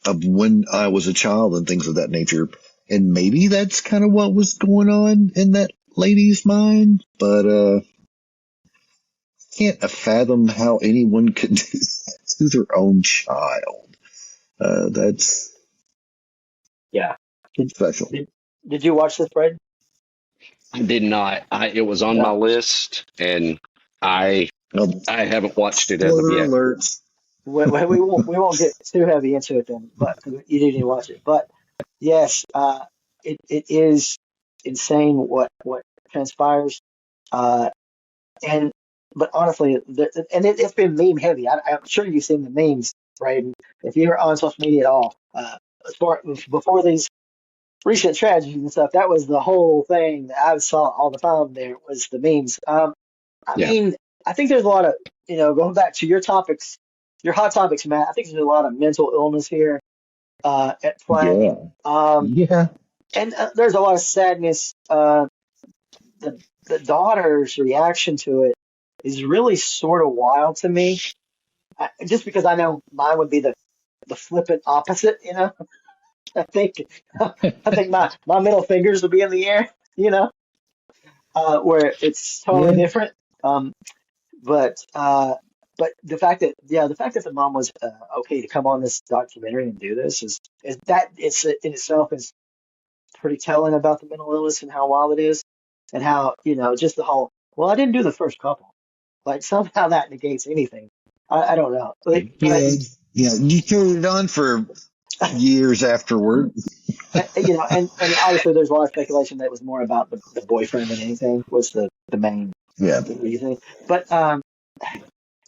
when I was a child and things of that nature. And maybe that's kind of what was going on in that lady's mind, but can't fathom how anyone could do that to their own child. That's special. Did you watch this, Fred? I did not. It was on my list, and I haven't watched it as of yet. Alerts. We won't get too heavy into it then, but you do need to watch it. But yes, it is insane what transpires, but honestly, it's been meme heavy. I'm sure you've seen the memes, right? If you're on social media at all, before these recent tragedies and stuff, that was the whole thing that I saw all the time. There was the memes. I mean, I think there's a lot of going back to your topics, your hot topics, Matt. I think there's a lot of mental illness here at play. And there's a lot of sadness. The daughter's reaction to it is really sort of wild to me. Just because I know mine would be the flippant opposite, you know. I think I think my middle fingers would be in the air, you know, where it's totally Yeah. different. Um, but the fact that the mom was okay to come on this documentary and do this is that it's in itself is pretty telling about the mental illness and how wild it is, and how just the whole, well, I didn't do the first couple, like somehow that negates anything. I don't know, like, but Yeah. Yeah. You carried it on for years afterward. and obviously there's a lot of speculation that it was more about the boyfriend than anything was the main Yeah. reason. But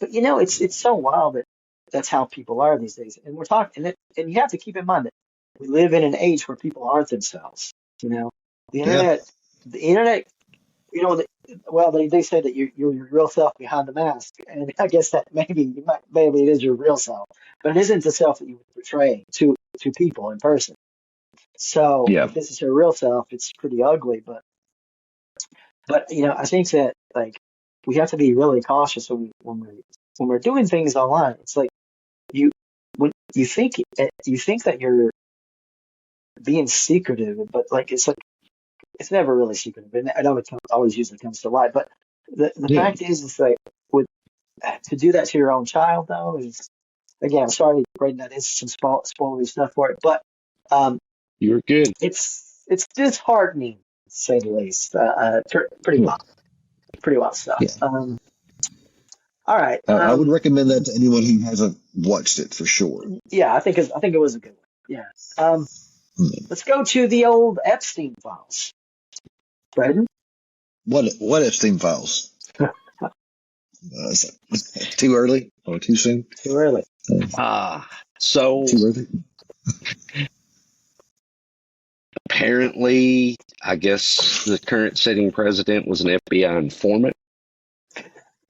it's so wild that that's how people are these days. And we're talking, and you have to keep in mind that we live in an age where people aren't themselves. You know, the Yeah. internet, the internet. Well, they say that you're your real self behind the mask, and I guess that maybe it is your real self, but it isn't the self that you would portray to people in person. So Yeah. if this is her real self, it's pretty ugly. But I think that, like, we have to be really cautious when we're doing things online. It's like you when you think that you're being secretive, but like it's never really secretive. And I know it always usually comes to light, but the Yeah. fact is, it's like, with to do that to your own child, though, is, again, I'm sorry, Braden, that is some spoilery stuff for it, but um, You're good. it's disheartening, to say the least. Pretty Yeah. wild, stuff. Yeah. All right. I would recommend that to anyone who hasn't watched it for sure. Yeah, I think it was a good one. Yeah. Um, Hmm. let's go to the old Epstein Files. Braden? What Epstein Files? Is that too early or too soon? Too early. So Too early. apparently, I guess the current sitting president was an FBI informant.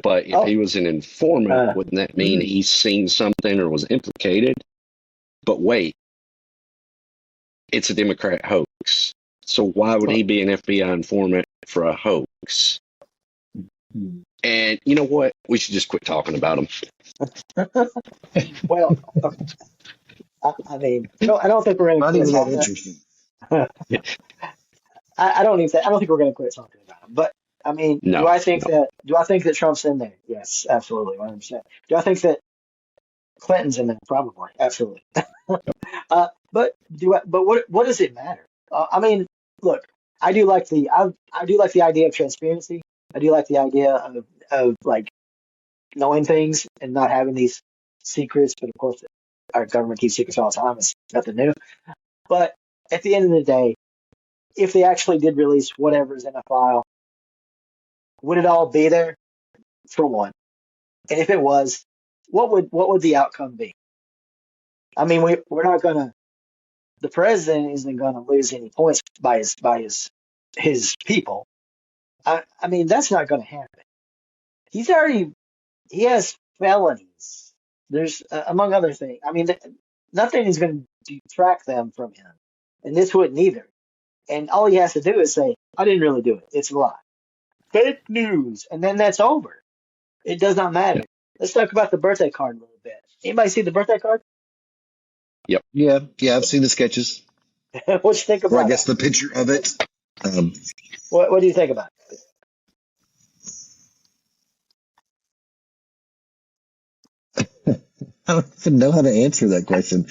But if Oh, he was an informant, wouldn't that mean he's seen something or was implicated? But wait, it's a Democrat hoax. So why would he be an FBI informant for a hoax? And you know what? We should just quit talking about him. well, I mean, I don't think we're going to Not quit even that talking. interesting. I don't think we're going to quit talking about him. But I mean, No, no. do I think that Trump's in there? Yes, absolutely, 100%. Do I think that Clinton's in there? Probably, absolutely. But what does it matter? I mean, look, I do like the idea of transparency. I do like the idea of like knowing things and not having these secrets. But of course, our government keeps secrets all the time. It's nothing new. But at the end of the day, if they actually did release whatever's in a file, would it all be there? For one, and if it was, what would the outcome be? I mean, we're not gonna. The president isn't gonna lose any points by his people. I mean, that's not gonna happen. He's already he has felonies. There's among other things. I mean, nothing is going to detract them from him, and this wouldn't either. And all he has to do is say, "I didn't really do it. It's a lie. Fake news," and then that's over. It does not matter. Let's talk about the birthday card a little bit. Anybody see the birthday card? Yep. Yeah. Yeah. I've seen the sketches, What you think or I about guess it? the picture of it. Um, What do you think about it? I don't even know how to answer that question.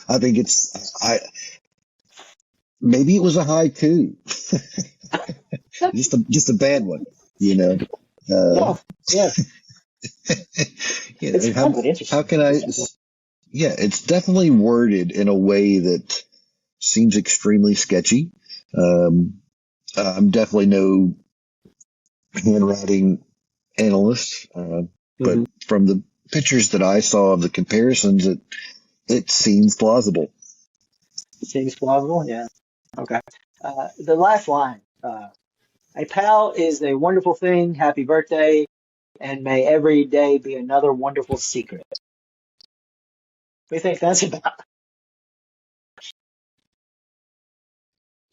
I think maybe it was a haiku, just a bad one, you know. Uh, Yeah, yeah. It's how kind of how interesting. can I? Yeah, it's definitely worded in a way that seems extremely sketchy. Um, I'm definitely no handwriting analyst, but Hmm. from the pictures that I saw of the comparisons, it seems plausible. Seems plausible. Yeah. Okay. The last line. A pal is a wonderful thing. Happy birthday, and may every day be another wonderful secret. What do you think that's about?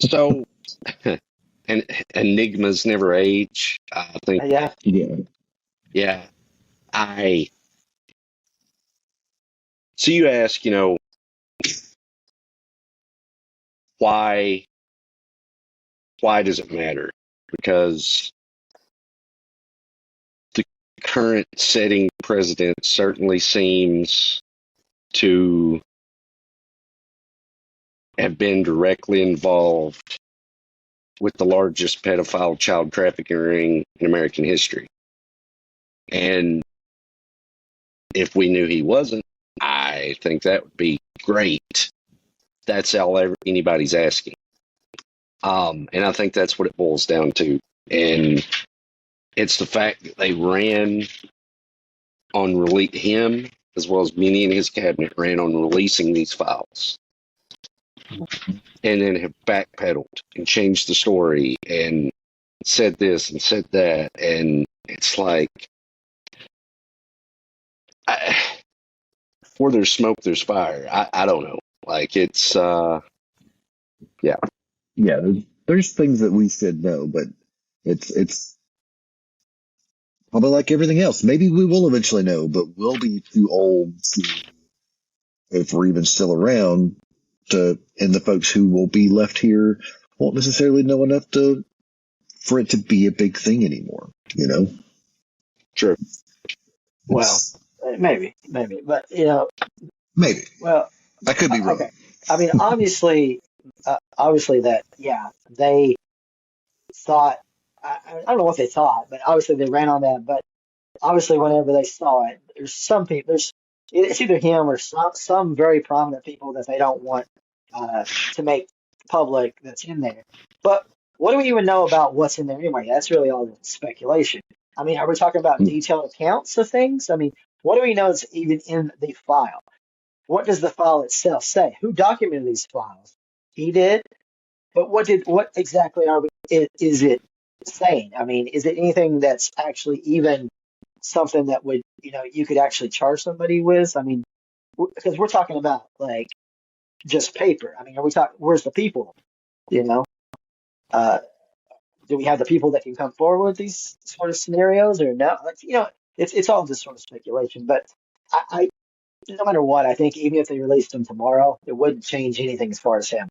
So, and enigmas never age. I think Yeah. Yeah. Yeah. I So you ask, why does it matter? Because the current sitting president certainly seems to have been directly involved with the largest pedophile child trafficking ring in American history. And if we knew he wasn't, I think that would be great. That's all anybody's asking. And I think that's what it boils down to. And it's the fact that they ran on him, as well as many in his cabinet, ran on releasing these files, and then have backpedaled and changed the story and said this and said that, and it's like, where there's smoke, there's fire. I don't know. Like, it's yeah. Yeah, there's things that we said no, but it's probably like everything else. Maybe we will eventually know, but we'll be too old to, if we're even still around, and the folks who will be left here won't necessarily know enough for it to be a big thing anymore. True. Well, maybe, but Maybe. well, I could be wrong. okay. I mean, obviously that, yeah, they thought. I don't know what they thought, but obviously they ran on that. But obviously, whenever they saw it, there's some people. It's either him or some very prominent people that they don't want to make public that's in there. But what do we even know about what's in there anyway? That's really all speculation. I mean, are we talking about detailed accounts of things? I mean, what do we know is even in the file? What does the file itself say? Who documented these files? He did. But what exactly is it saying? I mean, is it anything that's actually even something that would, you could actually charge somebody with? I mean, because we're talking about like just paper. I mean, are we talking, where's the people? You know, uh, do we have the people that can come forward with these sort of scenarios or no? Like, it's all just sort of speculation. But I no matter what, I think even if they released him tomorrow, it wouldn't change anything as far as him.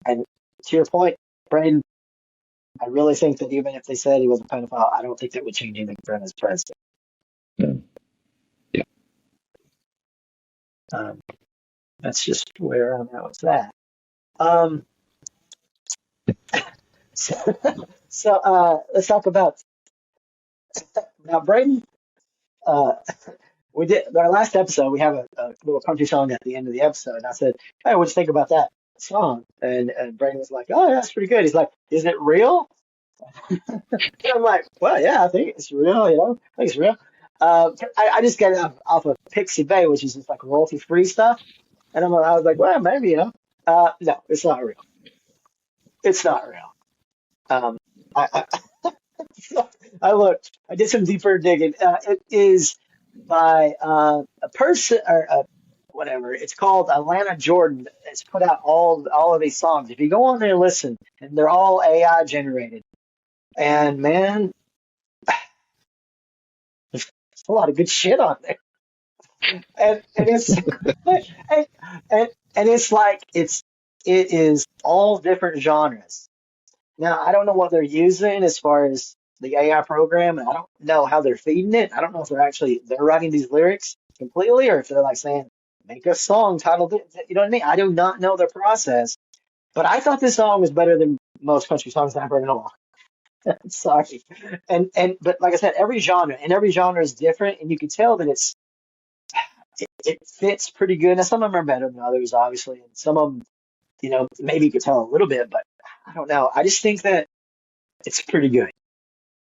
And to your point, Braden, I really think that even if they said he was a pedophile, I don't think that would change anything for him as president. Yeah. That's just where I'm at with that. So let's talk about now, Braden. We did our last episode. We have a little country song at the end of the episode, and I said, "Hey, what do you think about that song?" And Braden was like, "Oh, yeah, that's pretty good." He's like, "Isn't it real?" And I'm like, "Well, yeah, I think it's real. I think it's real." I just got it off of Pixie Bay, which is just like royalty free stuff, and I was like, "Well, maybe." No, it's not real. It's not real. Um, I, I looked. I did some deeper digging. It is by a person or whatever. It's called Atlanta Jordan. It's put out all of these songs. If you go on there and listen, and they're all AI generated. And man, there's a lot of good shit on there. And it's and, and it's like it is all different genres. Now, I don't know what they're using as far as the AI program, and I don't know how they're feeding it. I don't know if they're writing these lyrics completely, or if they're like saying, make a song titled it. You know what I mean? I do not know their process, but I thought this song was better than most country songs that I've heard in a while. Sorry. But like I said, every genre is different, and you can tell that it fits pretty good. Now, some of them are better than others, obviously, and some of them, maybe you could tell a little bit, but I don't know. I just think that it's pretty good.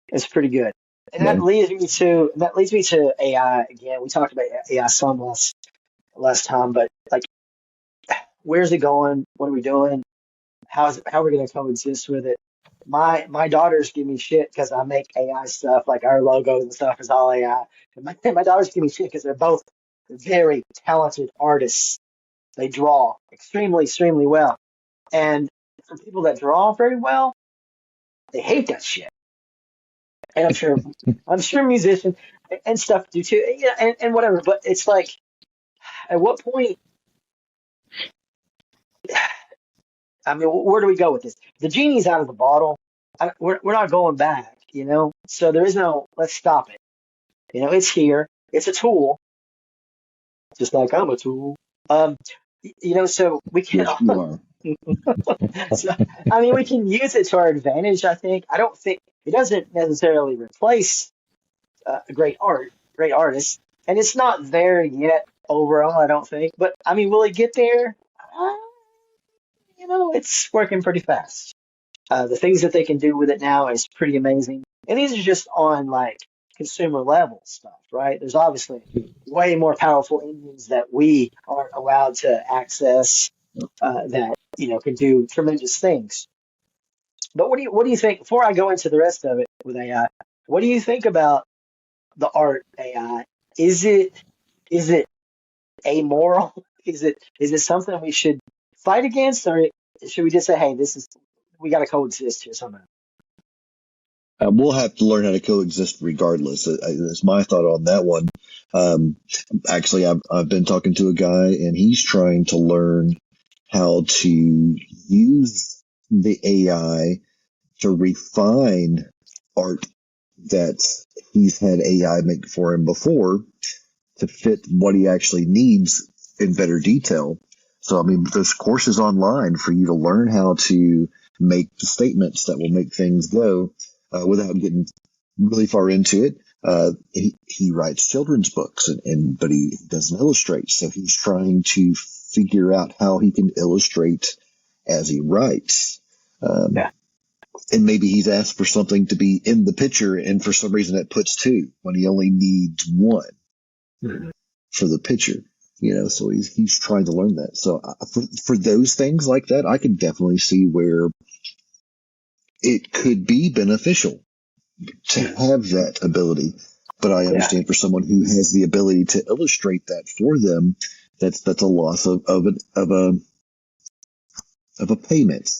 It's pretty good. And that leads me to AI again. We talked about AI some last time, but like, where's it going? What are we doing? How are we going to coexist with it? My daughters give me shit because I make AI stuff, like our logos and stuff is all AI. And my daughters give me shit because they're both very talented artists. They draw extremely, extremely well. And for people that draw very well, they hate that shit. And I'm sure musicians, and stuff do too, yeah, and whatever. But it's like, at what point? I mean, where do we go with this? The genie's out of the bottle. We're not going back, you know. So there is no let's stop it. You know, it's here. It's a tool, just like I'm a tool. Um, you know, so we can. Yes, you are. So, I mean, we can use it to our advantage. I think. I don't think it doesn't necessarily replace great artists, and it's not there yet overall. I don't think, but I mean, will it get there? Uh, you know, it's working pretty fast. The things that they can do with it now is pretty amazing. And these are just on like consumer level stuff, right? There's obviously way more powerful engines that we aren't allowed to access that you know can do tremendous things. But what do you think? Before I go into the rest of it with AI, what do you think about the art AI? Is it amoral? Is it something we should fight against, or should we just say, hey, this is we got to coexist here somehow? We'll have to learn how to coexist regardless. That's my thought on that one. Um, Actually, I've been talking to a guy, and he's trying to learn how to use the AI to refine art that he's had AI make for him before to fit what he actually needs in better detail. So, I mean, there's courses online for you to learn how to make the statements that will make things go without getting really far into it. He writes children's books, but he doesn't illustrate. So he's trying to figure out how he can illustrate as he writes. Um, Yeah. and maybe he's asked for something to be in the picture, and for some reason it puts two when he only needs one Mhm. for the picture. So he's trying to learn that. So for those things like that, I can definitely see where it could be beneficial to have that ability. But I Yeah. understand for someone who has the ability to illustrate that for them, that's a loss of a payment.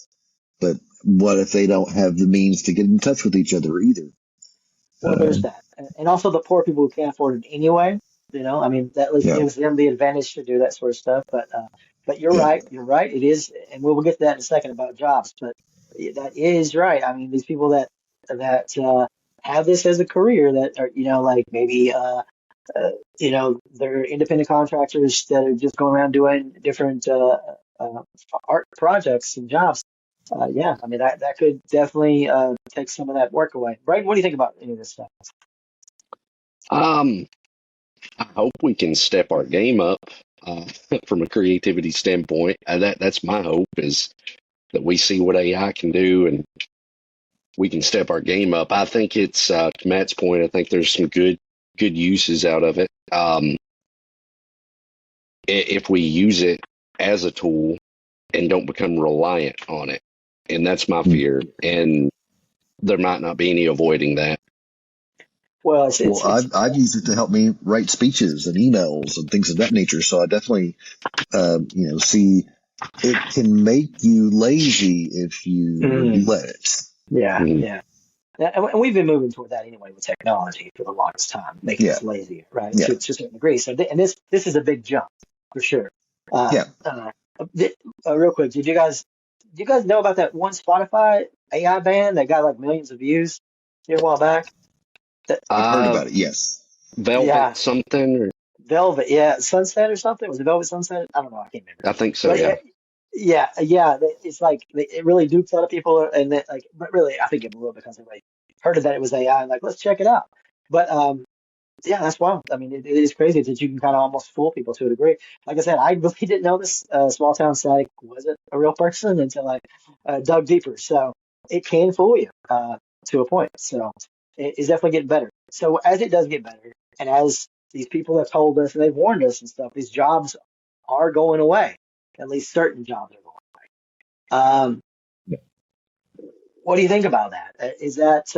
But what if they don't have the means to get in touch with each other either? Well, there's that, and also the poor people who can't afford it anyway. You know, I mean, that at least Yeah, gives them the advantage to do that sort of stuff. But you're yeah, right. You're right. It is, and we'll get to that in a second about jobs. But that is right. I mean, these people that have this as a career that are, you know, like maybe uh, you know, they're independent contractors that are just going around doing different uh, art projects and jobs. Yeah, I mean that could definitely take some of that work away. Brian, what do you think about any of this stuff? Um, I hope we can step our game up uh, from a creativity standpoint. That's my hope is that we see what AI can do and we can step our game up. I think it's to Matt's point. I think there's some good uses out of it. If we use it as a tool and don't become reliant on it, and that's my Hmm. fear. And there might not be any avoiding that. Well, Well, it's I've used it to help me write speeches and emails and things of that nature. So I definitely, see it can make you lazy if you mm, let it. yeah, Mhm. yeah. And we've been moving toward that anyway with technology for the longest time, making Yeah, us lazy, right? yeah, To a certain degree. So, and this is a big jump for sure. Uh, yeah. uh, Real quick, do you guys know about that one Spotify AI band that got like millions of views here a while back? That, I've heard Uh, about it. Yes. yeah, Velvet something, or Velvet, yeah, Sunset or something. Was it Velvet Sunset? I don't know. I can't remember. I think so. But Yeah. yeah, it's like it really dupes a lot of people, and then, like, but really, I think it blew up because everybody heard of that it was AI, and like, let's check it out. But yeah, that's wild. I mean, it is crazy that you can kind of almost fool people to a degree. Like I said, I really didn't know this small town psych wasn't a real person until I dug deeper. So it can fool you to a point. So it's definitely getting better. So as it does get better, and as these people have told us and they've warned us and stuff, these jobs are going away. At least certain jobs are going away. What do you think about that? Is that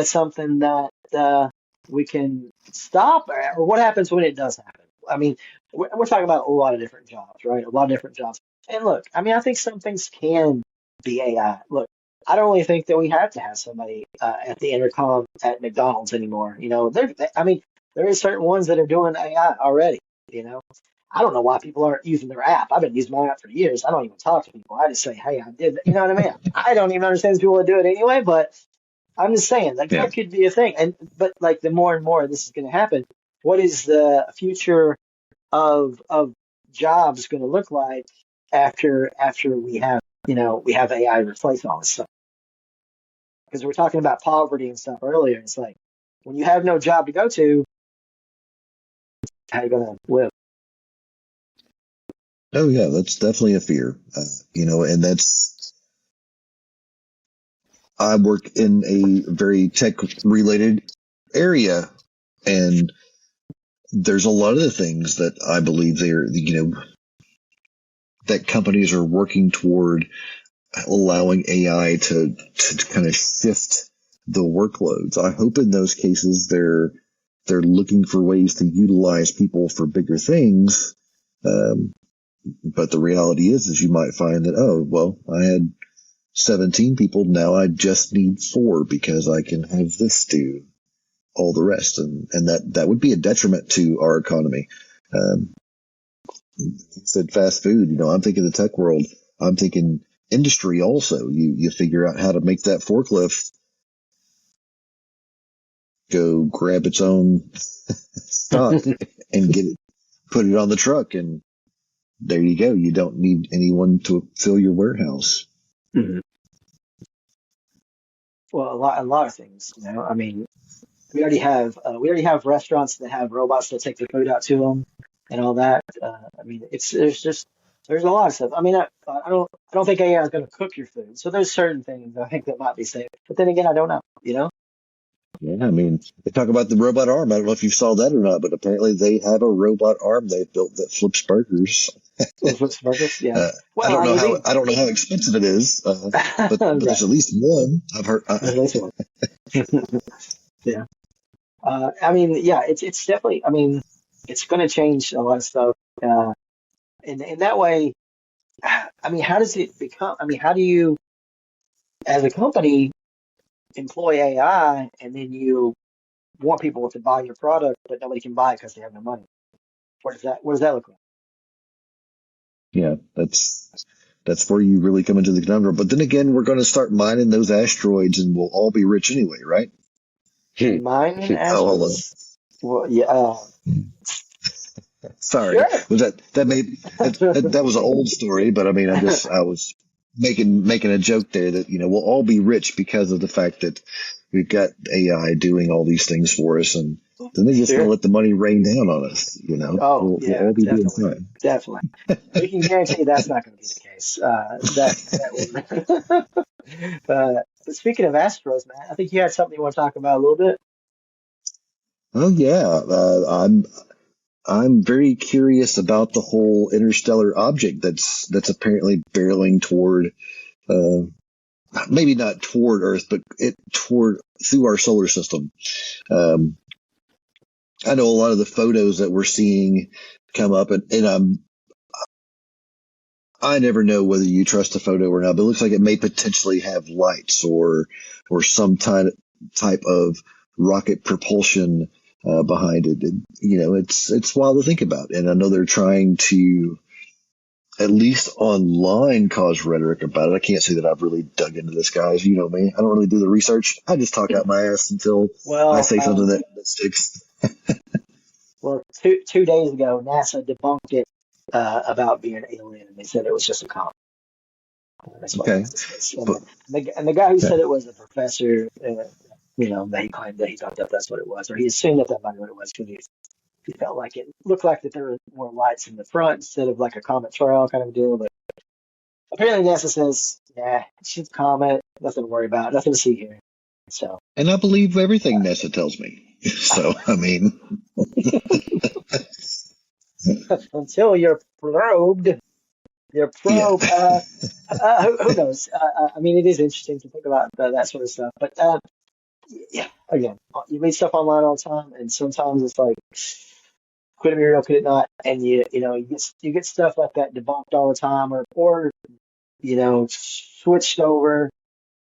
something that we can stop, or what happens when it does happen? I mean, we're talking about a lot of different jobs, right? A lot of different jobs. And look, I mean, I think some things can be AI. Look, I don't really think that we have to have somebody at the intercom at McDonald's anymore. I mean, there is certain ones that are doing AI already. You know, I don't know why people aren't using their app. I've been using my app for years. I don't even talk to people. I just say, hey, I did that. You know what I mean? I don't even understand these people that do it anyway, but I'm just saying, like, Yeah. that could be a thing. But like, the more and more this is going to happen, what is the future of jobs going to look like after we have AI replace all this stuff? Because we're talking about poverty and stuff earlier. It's like, when you have no job to go to, how are you going to live? Oh yeah, that's definitely a fear. And I work in a very tech related area, and there's a lot of the things that I believe that companies are working toward allowing AI to kind of shift the workloads. I hope in those cases they're looking for ways to utilize people for bigger things. But the reality is you might find that, oh, well, I had 17 people. Now I just need 4 because I can have this do all the rest. And that would be a detriment to our economy. You said fast food, I'm thinking the tech world. I'm thinking industry also. You figure out how to make that forklift go grab its own stock and put it on the truck. And there you go. You don't need anyone to fill your warehouse. Mhm. Well, a lot of things. I mean, we already have restaurants that have robots that take their food out to them and all that. I mean, there's a lot of stuff. I mean, I don't think AI is going to cook your food. So there's certain things I think that might be safe. But then again, I don't know. Yeah, I mean, they talk about the robot arm. I don't know if you saw that or not, but apparently they have a robot arm they've built that flips burgers. Flips burgers, yeah. I Well, don't I know mean, how expensive it is, but right. there's at least one I've heard. There's at least one. Yeah. I mean, yeah, it's definitely. I mean, it's going to change a lot of stuff. In that way, I mean, how does it become? I mean, how do you, as a company, employ AI and then you want people to buy your product, but nobody can buy it because they have no money? What does that look like? Yeah, that's where you really come into the conundrum. But then again, we're going to start mining those asteroids, and we'll all be rich anyway, right? Mine and Oh, hold on. asteroids. Well, yeah, Sorry, sure. was that was an old story, but I mean, I was making a joke there that we'll all be rich because of the fact that we've got AI doing all these things for us, and then they're just going to Sure. let the money rain down on us. Oh, We'll yeah, all be doing definitely, fine. definitely. We can guarantee that's not going to be the case. That will. But speaking of asteroids, man, I think you had something you want to talk about a little bit. Oh yeah, I'm very curious about the whole interstellar object that's apparently barreling toward, uh, maybe not toward Earth, but toward through our solar system. Um, I know a lot of the photos that we're seeing come up, and I never know whether you trust a photo or not, but it looks like it may potentially have lights or some type of rocket propulsion behind it. And, it's wild to think about. And I know they're trying to, at least online, cause rhetoric about it. I can't say that I've really dug into this, guys. You know me. I don't really do the research. I just talk out my ass until I Well, say something that sticks. two days ago, NASA debunked it about being an alien, and they said it was just a comet. That's what Okay. NASA says. And But the guy who yeah. said it was a professor, that he claimed that he thought that that's what it was, or he assumed that that might be what it was because he felt like it looked like that there were more lights in the front instead of like a comet trail kind of deal. But apparently NASA says, yeah, it's just a comet, nothing to worry about, nothing to see here. So And I believe everything NASA tells me. So, I mean, until you're probed, your yeah. probe. Who knows? I mean, it is interesting to think about that sort of stuff. But yeah, again, you read stuff online all the time, and sometimes it's like, could it be real? Could it not? And you get stuff like that debunked all the time, or switched over.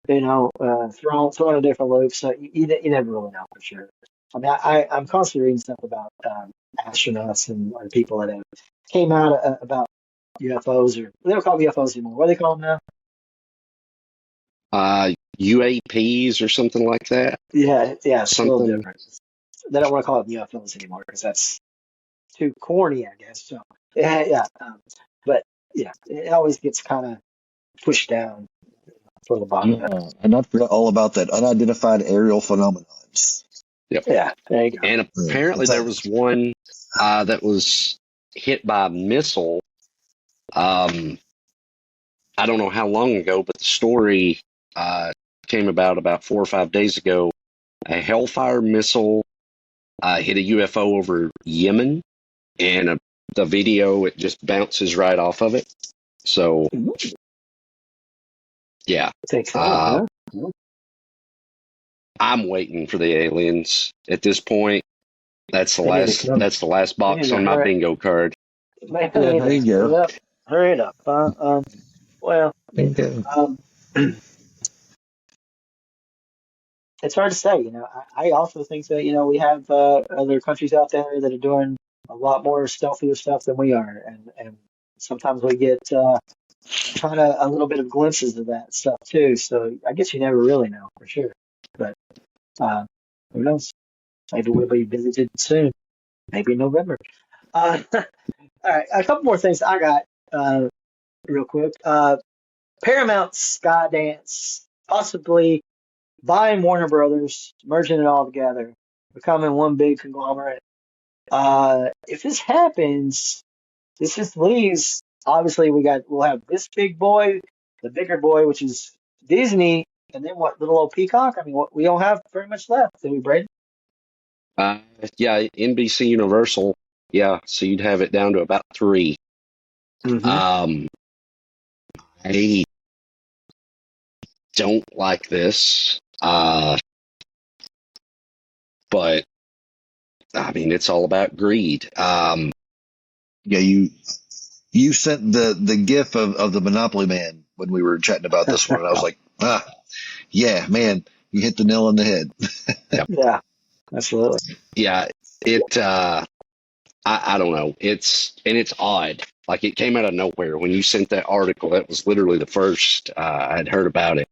thrown a different loop. So you never really know for sure. I mean, I'm constantly reading stuff about astronauts and people that have came out about UFOs, or they don't call them UFOs anymore. What do they call them now? UAPs or something like that. Yeah, it's a little Something. different. They don't want to call it UFOs anymore because that's too corny, I guess. So yeah. But yeah, it always gets kind of pushed down for the bottom. Yeah, and I forgot all about that unidentified aerial phenomenons. Yep. Yeah, there you go. And Yeah, apparently there was one that was hit by a missile. I don't know how long ago, but the story came about 4 or 5 days ago. A Hellfire missile hit a UFO over Yemen, and the video, it just bounces right off of it. So, yeah. Takes off, huh? I'm waiting for the aliens at this point. That's the They need to come. That's the last They box need to on my hurry. bingo card. Man, Yeah, there you go. Yep, hurry it up. Well, Okay. it's hard to say. I also think that we have other countries out there that are doing a lot more stealthier stuff than we are, and sometimes we get kind of a little bit of glimpses of that stuff too. So I guess you never really know for sure. But who knows? Maybe we'll be visited soon. Maybe in November. All right, a couple more things I got real quick. Paramount Skydance possibly buying Warner Brothers, merging it all together, becoming one big conglomerate. If this happens, this just leaves. Obviously, we'll have this big boy, the bigger boy, which is Disney, and then what? Little old Peacock. I mean, we don't have very much left, do we, Braden? Yeah, NBC Universal. Yeah, so you'd have it down to about 3. Mm-hmm. I don't like this, but I mean, it's all about greed. Yeah, you sent the gif of the Monopoly Man when we were chatting about this one, and I was like, yeah, man, you hit the nail on the head. Yeah, absolutely. Yeah, I don't know. It's odd. Like, it came out of nowhere when you sent that article. That was literally the first I'd heard about it.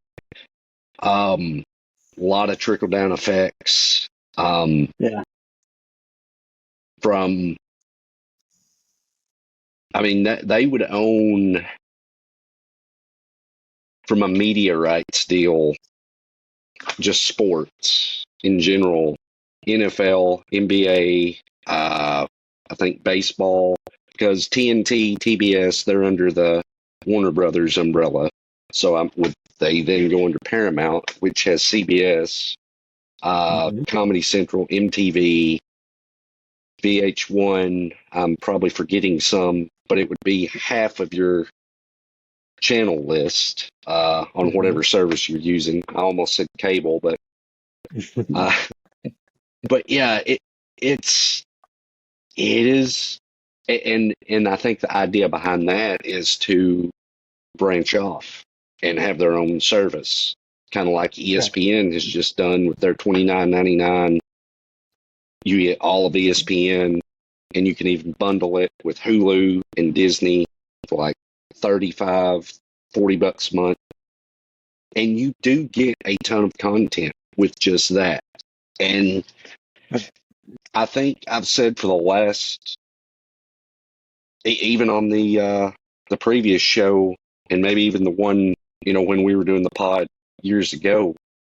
A lot of trickle down effects. Yeah. From, I mean, they would own, from a media rights deal, just sports in general, NFL, NBA, I think baseball, because TNT, TBS, they're under the Warner Brothers umbrella. So would they then go under Paramount, which has CBS, Comedy Central, MTV, VH1. I'm probably forgetting some, but it would be half of your channel list on whatever service you're using. I almost said cable, but yeah, it is, and I think the idea behind that is to branch off and have their own service, kind of like ESPN has just done with their $29.99. You get all of ESPN, and you can even bundle it with Hulu and Disney for like $35, $40 a month. And you do get a ton of content with just that. And I think I've said for the last, even on the previous show, and maybe even the one, when we were doing the pod years ago,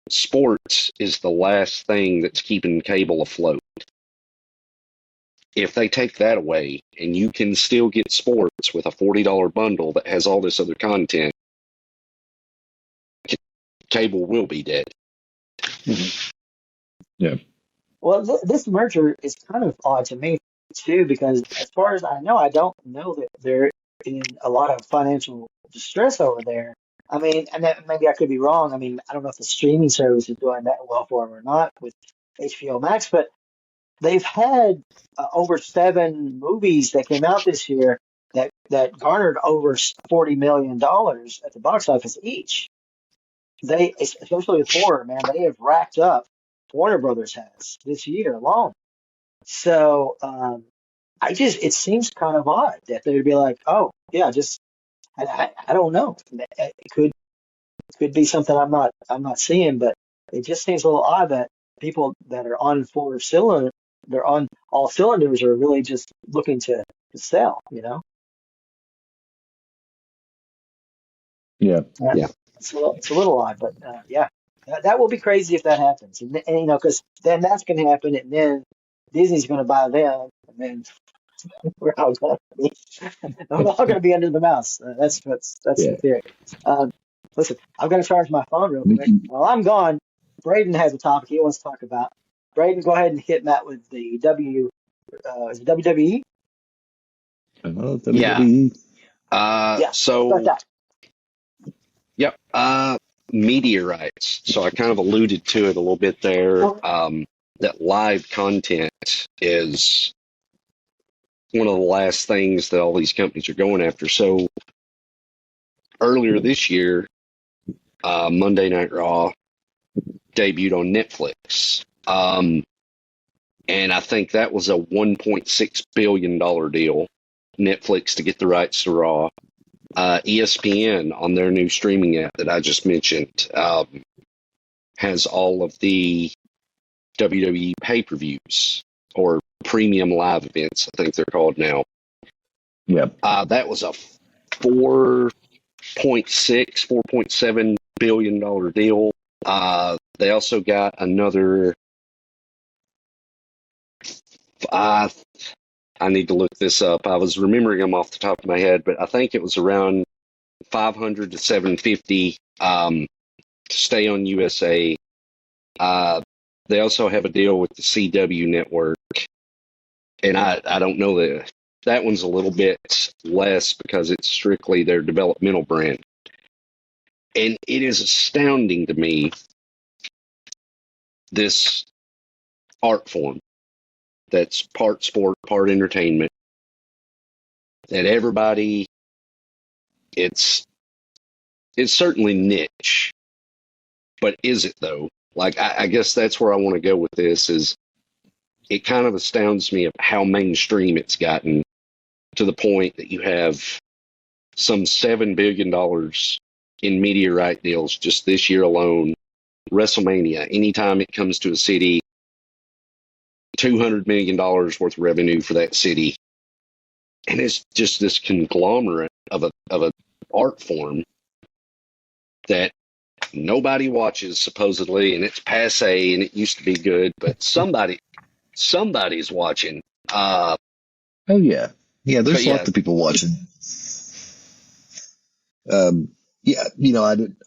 sports is the last thing that's keeping cable afloat. If they take that away and you can still get sports with a $40 bundle that has all this other content, cable will be dead. Yeah. Well, this merger is kind of odd to me too, because as far as I know, I don't know that they're in a lot of financial distress over there. I mean, and that, maybe I could be wrong. I mean, I don't know if the streaming service is doing that well for them or not with HBO Max, but they've had over 7 movies that came out this year that garnered over $40 million at the box office each. they, especially with horror, man, they have racked up. Warner Brothers has this year alone. So it seems kind of odd that they would be like, oh yeah, just I don't know. It could be something I'm not seeing, but it just seems a little odd that people that are on full cylinder, they're on all cylinders, are really just looking to sell. Yeah. Yeah, Yeah. it's a little odd, but yeah, that will be crazy if that happens, and because then that's going to happen, and then Disney's going to buy them, and then we're all going to be, we're all going to be under the mouse. That's the Yeah. theory. Um, Listen, I'm going to charge my phone real quick. While I'm gone, Braden has a topic he wants to talk about. Braden, go ahead and hit Matt with the is it WWE? Yeah. WWE. Yeah, start So, that. yep. Media rights. So I kind of alluded to it a little bit there. That live content is one of the last things that all these companies are going after. So earlier this year, Monday Night Raw debuted on Netflix. And I think that was a $1.6 billion deal, Netflix to get the rights to Raw. ESPN on their new streaming app that I just mentioned has all of the WWE pay-per-views or premium live events, I think they're called now. Yeah. That was a 4.7 billion dollar deal. They also got another. I need to look this up. I was remembering them off the top of my head, but I think it was around 500 to 750 to stay on USA. They also have a deal with the CW network, and I don't know that one's a little bit less because it's strictly their developmental brand. And it is astounding to me, this art form that's part sport, part entertainment, that everybody, it's certainly niche, but is it though? Like, I guess that's where I want to go with this, is it kind of astounds me of how mainstream it's gotten, to the point that you have some $7 billion in media right deals just this year alone. WrestleMania, anytime it comes to a city, $200 million worth of revenue for that city. And it's just this conglomerate of a art form that nobody watches supposedly, and it's passe, and it used to be good, but somebody's watching. Oh yeah. Yeah. But There's yeah, lots of people watching. Um, yeah.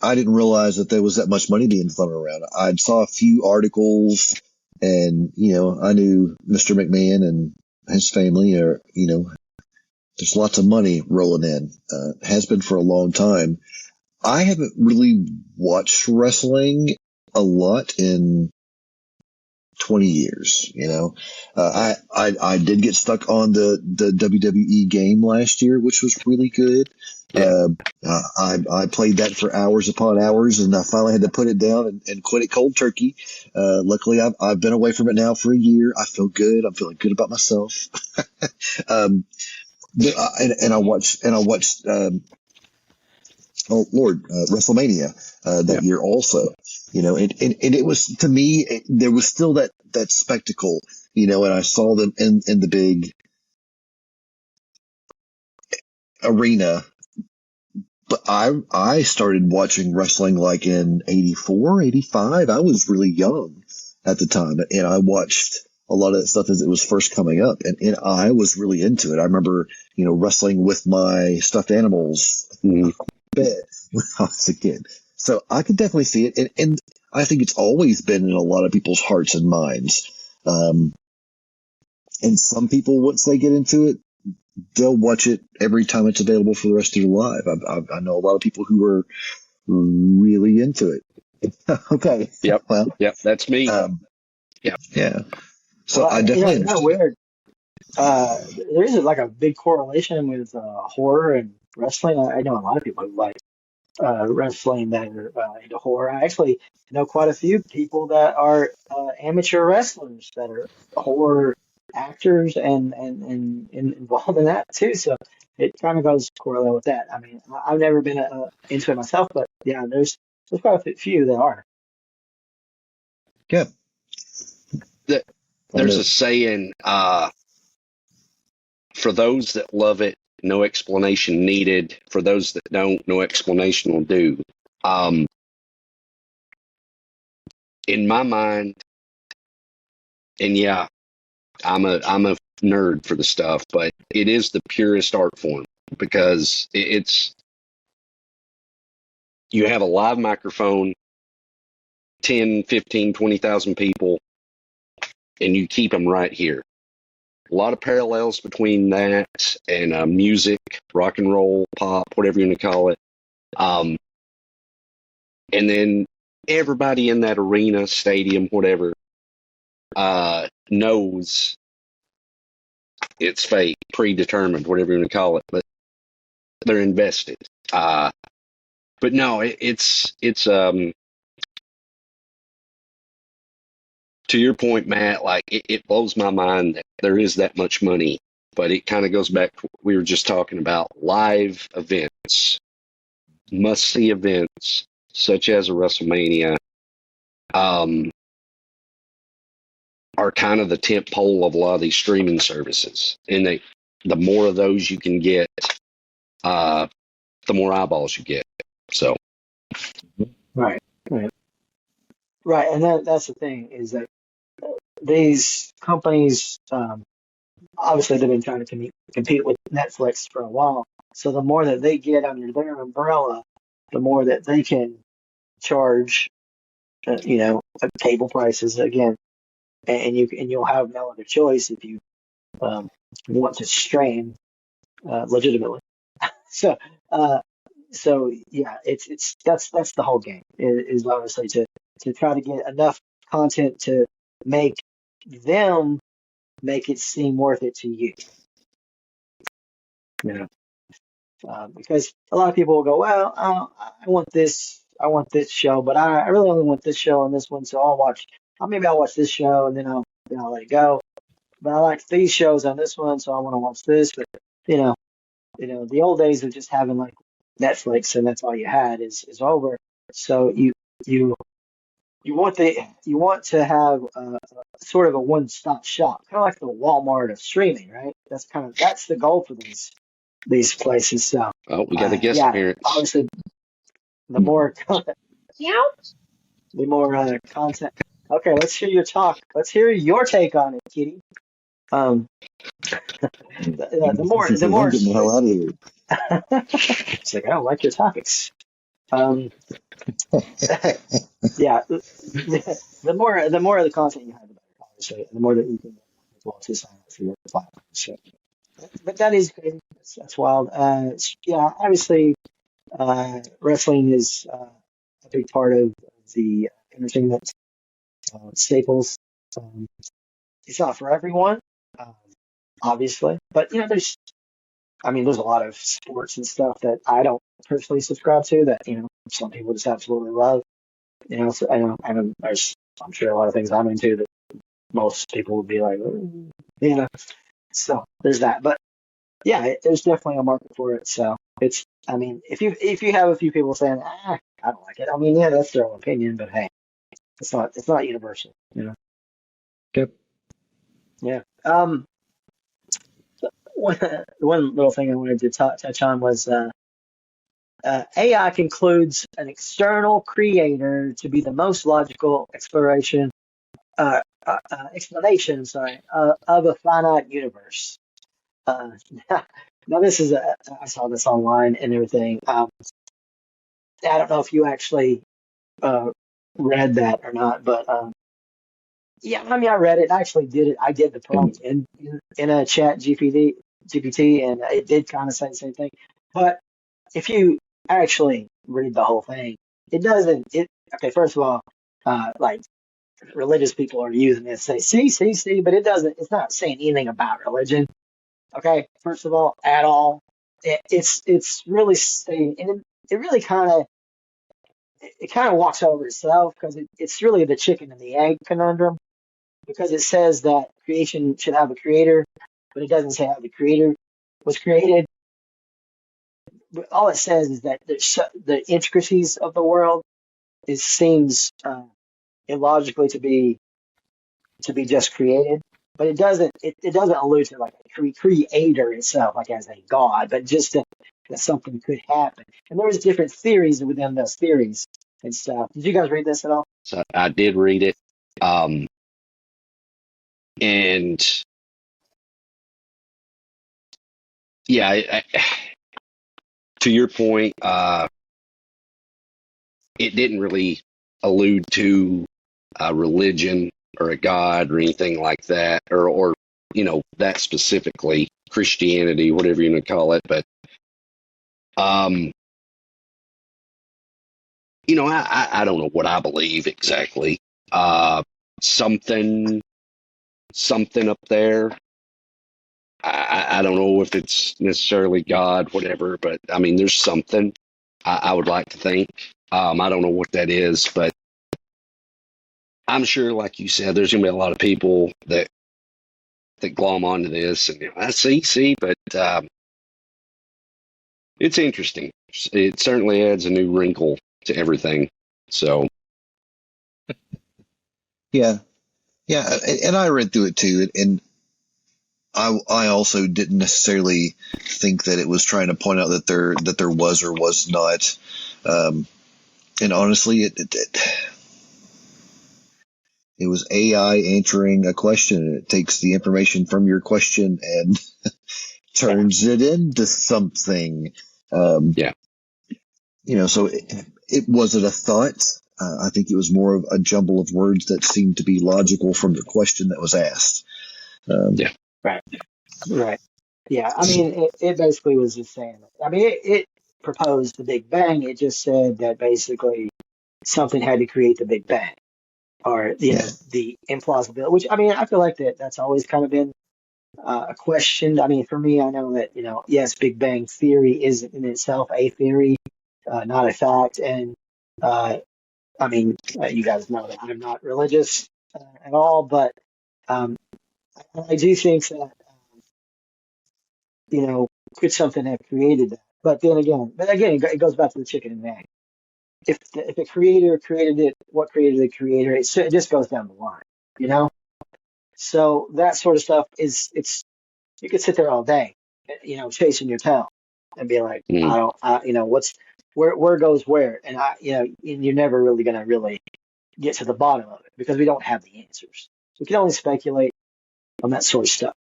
I didn't realize that there was that much money being thrown around. I saw a few articles, and I knew Mr. McMahon and his family are. There's lots of money rolling in. Has been for a long time. I haven't really watched wrestling a lot in 20 years. I did get stuck on the WWE game last year, which was really good. yeah, I played that for hours upon hours, and I finally had to put it down and quit it cold turkey. Luckily, I've been away from it now for a year. I feel good. I'm feeling good about myself. um, and I watched oh Lord, WrestleMania that year also. And it was, to me, there was still that spectacle, and I saw them in the big arena. But I started watching wrestling like in 84, 85. I was really young at the time, and I watched a lot of that stuff as it was first coming up, and I was really into it. I remember, wrestling with my stuffed animals mm-hmm. bed when I was a kid. So I could definitely see it. And I think it's always been in a lot of people's hearts and minds. And some people, once they get into it, they'll watch it every time it's available for the rest of their life. I know a lot of people who are really into it. Okay. Yep. Well, Yep. That's me. Yeah. Yeah. So Well, I definitely it's kind of understand. weird. There is like a big correlation with horror and wrestling. I know a lot of people who like wrestling that are into horror. I actually know quite a few people that are amateur wrestlers that are horror actors and involved in that too. So it kind of goes correlate with that. I mean, I've never been into it myself, but yeah, there's quite a few that are. Yeah. That I there's know. a saying, for those that love it, no explanation needed. For those that don't, no explanation will do. Um, in my mind, and yeah, I'm a nerd for the stuff, but it is the purest art form because it's you have a live microphone, 10, 15, 20,000 people, and you keep them right here. A lot of parallels between that and music, rock and roll, pop, whatever you want to call it. And then everybody in that arena, stadium, whatever, knows it's fake, predetermined, whatever you want to call it, but they're invested. But no, it's to your point, Matt, like it blows my mind that there is that much money, but it kind of goes back to what we were just talking about. Live events, must see events such as a WrestleMania, um, are kind of the tent pole of a lot of these streaming services. And the more of those you can get, the more eyeballs you get. So, Right. Right. Right. And that's the thing is that these companies, obviously they've been trying to compete with Netflix for a while. So the more that they get under their umbrella, the more that they can charge, cable prices again, and you'll have no other choice if you um, want to stream legitimately. So, uh, so yeah, it's that's the whole game is obviously to try to get enough content to make them make it seem worth it to you. You know, because a lot of people will go, well, I want this show, but I really only want this show and this one, so maybe I'll watch this show and then I'll let it go. But I like these shows on this one, so I want to watch this. But you know, the old days of just having like Netflix and that's all you had is over. So you you want to have sort of a one-stop shop, kind of like the Walmart of streaming, right? That's the goal for these places. So oh, we got a guest yeah, appearance. obviously the more the more content. Okay, let's hear your talk. Let's hear your take on it, Kitty. Um, He the says, I'm more getting the hell out of here. it's like I don't like your topics. Um, yeah, the more of the content you have, the better, obviously, and the more that you can as well to sign up for your platform. So, but that is crazy. That's wild. Yeah, obviously, wrestling is a big part of the entertainment staples. Um, it's not for everyone, uh, obviously, but there's a lot of sports and stuff that I don't personally subscribe to that some people just absolutely love. So I'm sure a lot of things I'm into that most people would be like, "Ooh," So there's that. But yeah, there's definitely a market for it. So if you have a few people saying, I don't like it. I mean, yeah, that's their own opinion, but hey, it's not universal. Yep. Yeah. One little thing I wanted to touch on was AI concludes an external creator to be the most logical explanation, sorry, of a finite universe. Uh, now I saw this online and everything. I don't know if you actually uh, read that or not, but yeah, I mean, I read it. I actually did it. I did the prompt in a chat GPT, and it did kind of say the same thing. But if you actually read the whole thing, it doesn't. Okay, first of all, like religious people are using it to say, see, but it doesn't. It's not saying anything about religion. Okay, first of all, at all. It's really saying, and it really kind of walks over itself because it's really the chicken and the egg conundrum, because it says that creation should have a creator, but it doesn't say how the creator was created. But all it says is that the intricacies of the world seems illogically to be just created, but it doesn't allude to like a creator itself, like as a god, but just that something could happen. And there was different theories within those theories and stuff. Did you guys read this at all? So I did read it. And yeah, to your point, it didn't really allude to a religion or a god or anything like that, or that specifically, Christianity, whatever you want to call it. But I don't know what I believe exactly. Something up there. I don't know if it's necessarily God, whatever, but I mean, there's something. I would like to think. I don't know what that is, but I'm sure, like you said, there's going to be a lot of people that glom onto this, and I see, but it's interesting. It certainly adds a new wrinkle to everything. So, Yeah, and I read through it too, and I also didn't necessarily think that it was trying to point out that there was or was not. And honestly, it was AI answering a question, and it takes the information from your question and turns it into something. yeah. So it wasn't a thought. I think it was more of a jumble of words that seemed to be logical from the question that was asked. Yeah. Right. Yeah. I mean, it basically was just saying, I mean, it proposed the Big Bang. It just said that basically something had to create the Big Bang, or, the implausibility, which, I mean, I feel like that's always kind of been a question. I mean, for me, I know that, yes, Big Bang theory is in itself a theory, not a fact. And, I mean, you guys know that I'm not religious at all, but I do think that, could something have created that? But again, it goes back to the chicken and the egg. If the creator created it, what created the creator? It just goes down the line, So that sort of stuff you could sit there all day, chasing your tail and be like, where goes where? And you're never really going to really get to the bottom of it because we don't have the answers. We can only speculate on that sort of stuff,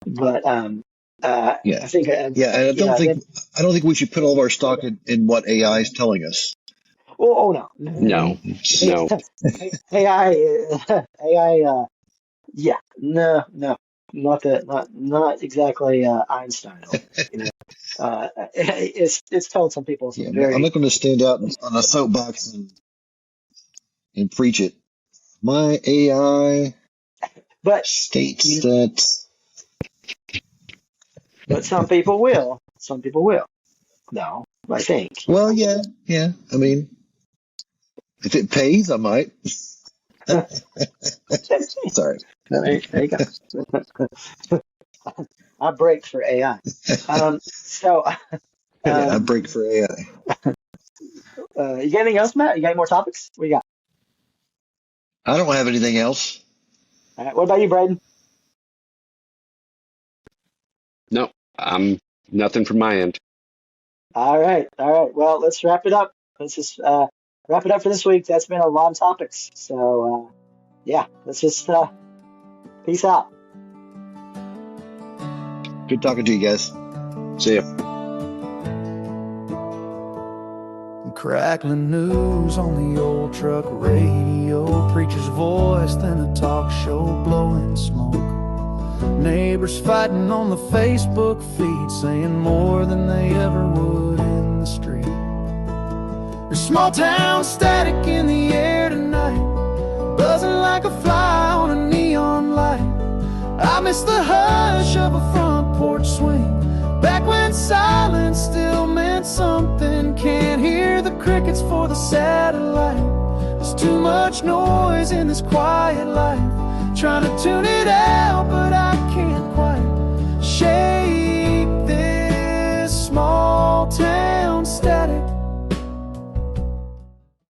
But I think, and I don't think we should put all of our stock in what AI is telling us. Oh no. AI. Yeah, no, not exactly Einstein. It's told some people some very. I'm not going to stand out on a soapbox and preach it. My AI states that. But some people will. Some people will. No, I think. Well, yeah. I mean, if it pays, I might. Sorry. There you go. I break for AI. I break for AI. You got anything else, Matt? You got any more topics? What you got? I don't have anything else. All right. What about you, Braden? No, nothing from my end. All right. Well, let's wrap it up. Let's just wrap it up for this week. That's been a lot of topics. So, let's just peace out. Good talking to you guys. See ya. Crackling news on the old truck radio, preacher's voice, then a talk show blowing smoke. Neighbors fighting on the Facebook feed, saying more than they ever would in the street. There's small town static in the air tonight, buzzing like a fly on a neon light. I miss the hush of a front porch swing back when silence still meant something. Can't hear the crickets for the satellite. There's too much noise in this quiet life. Trying to tune it out, but I can't quite shake this small town static.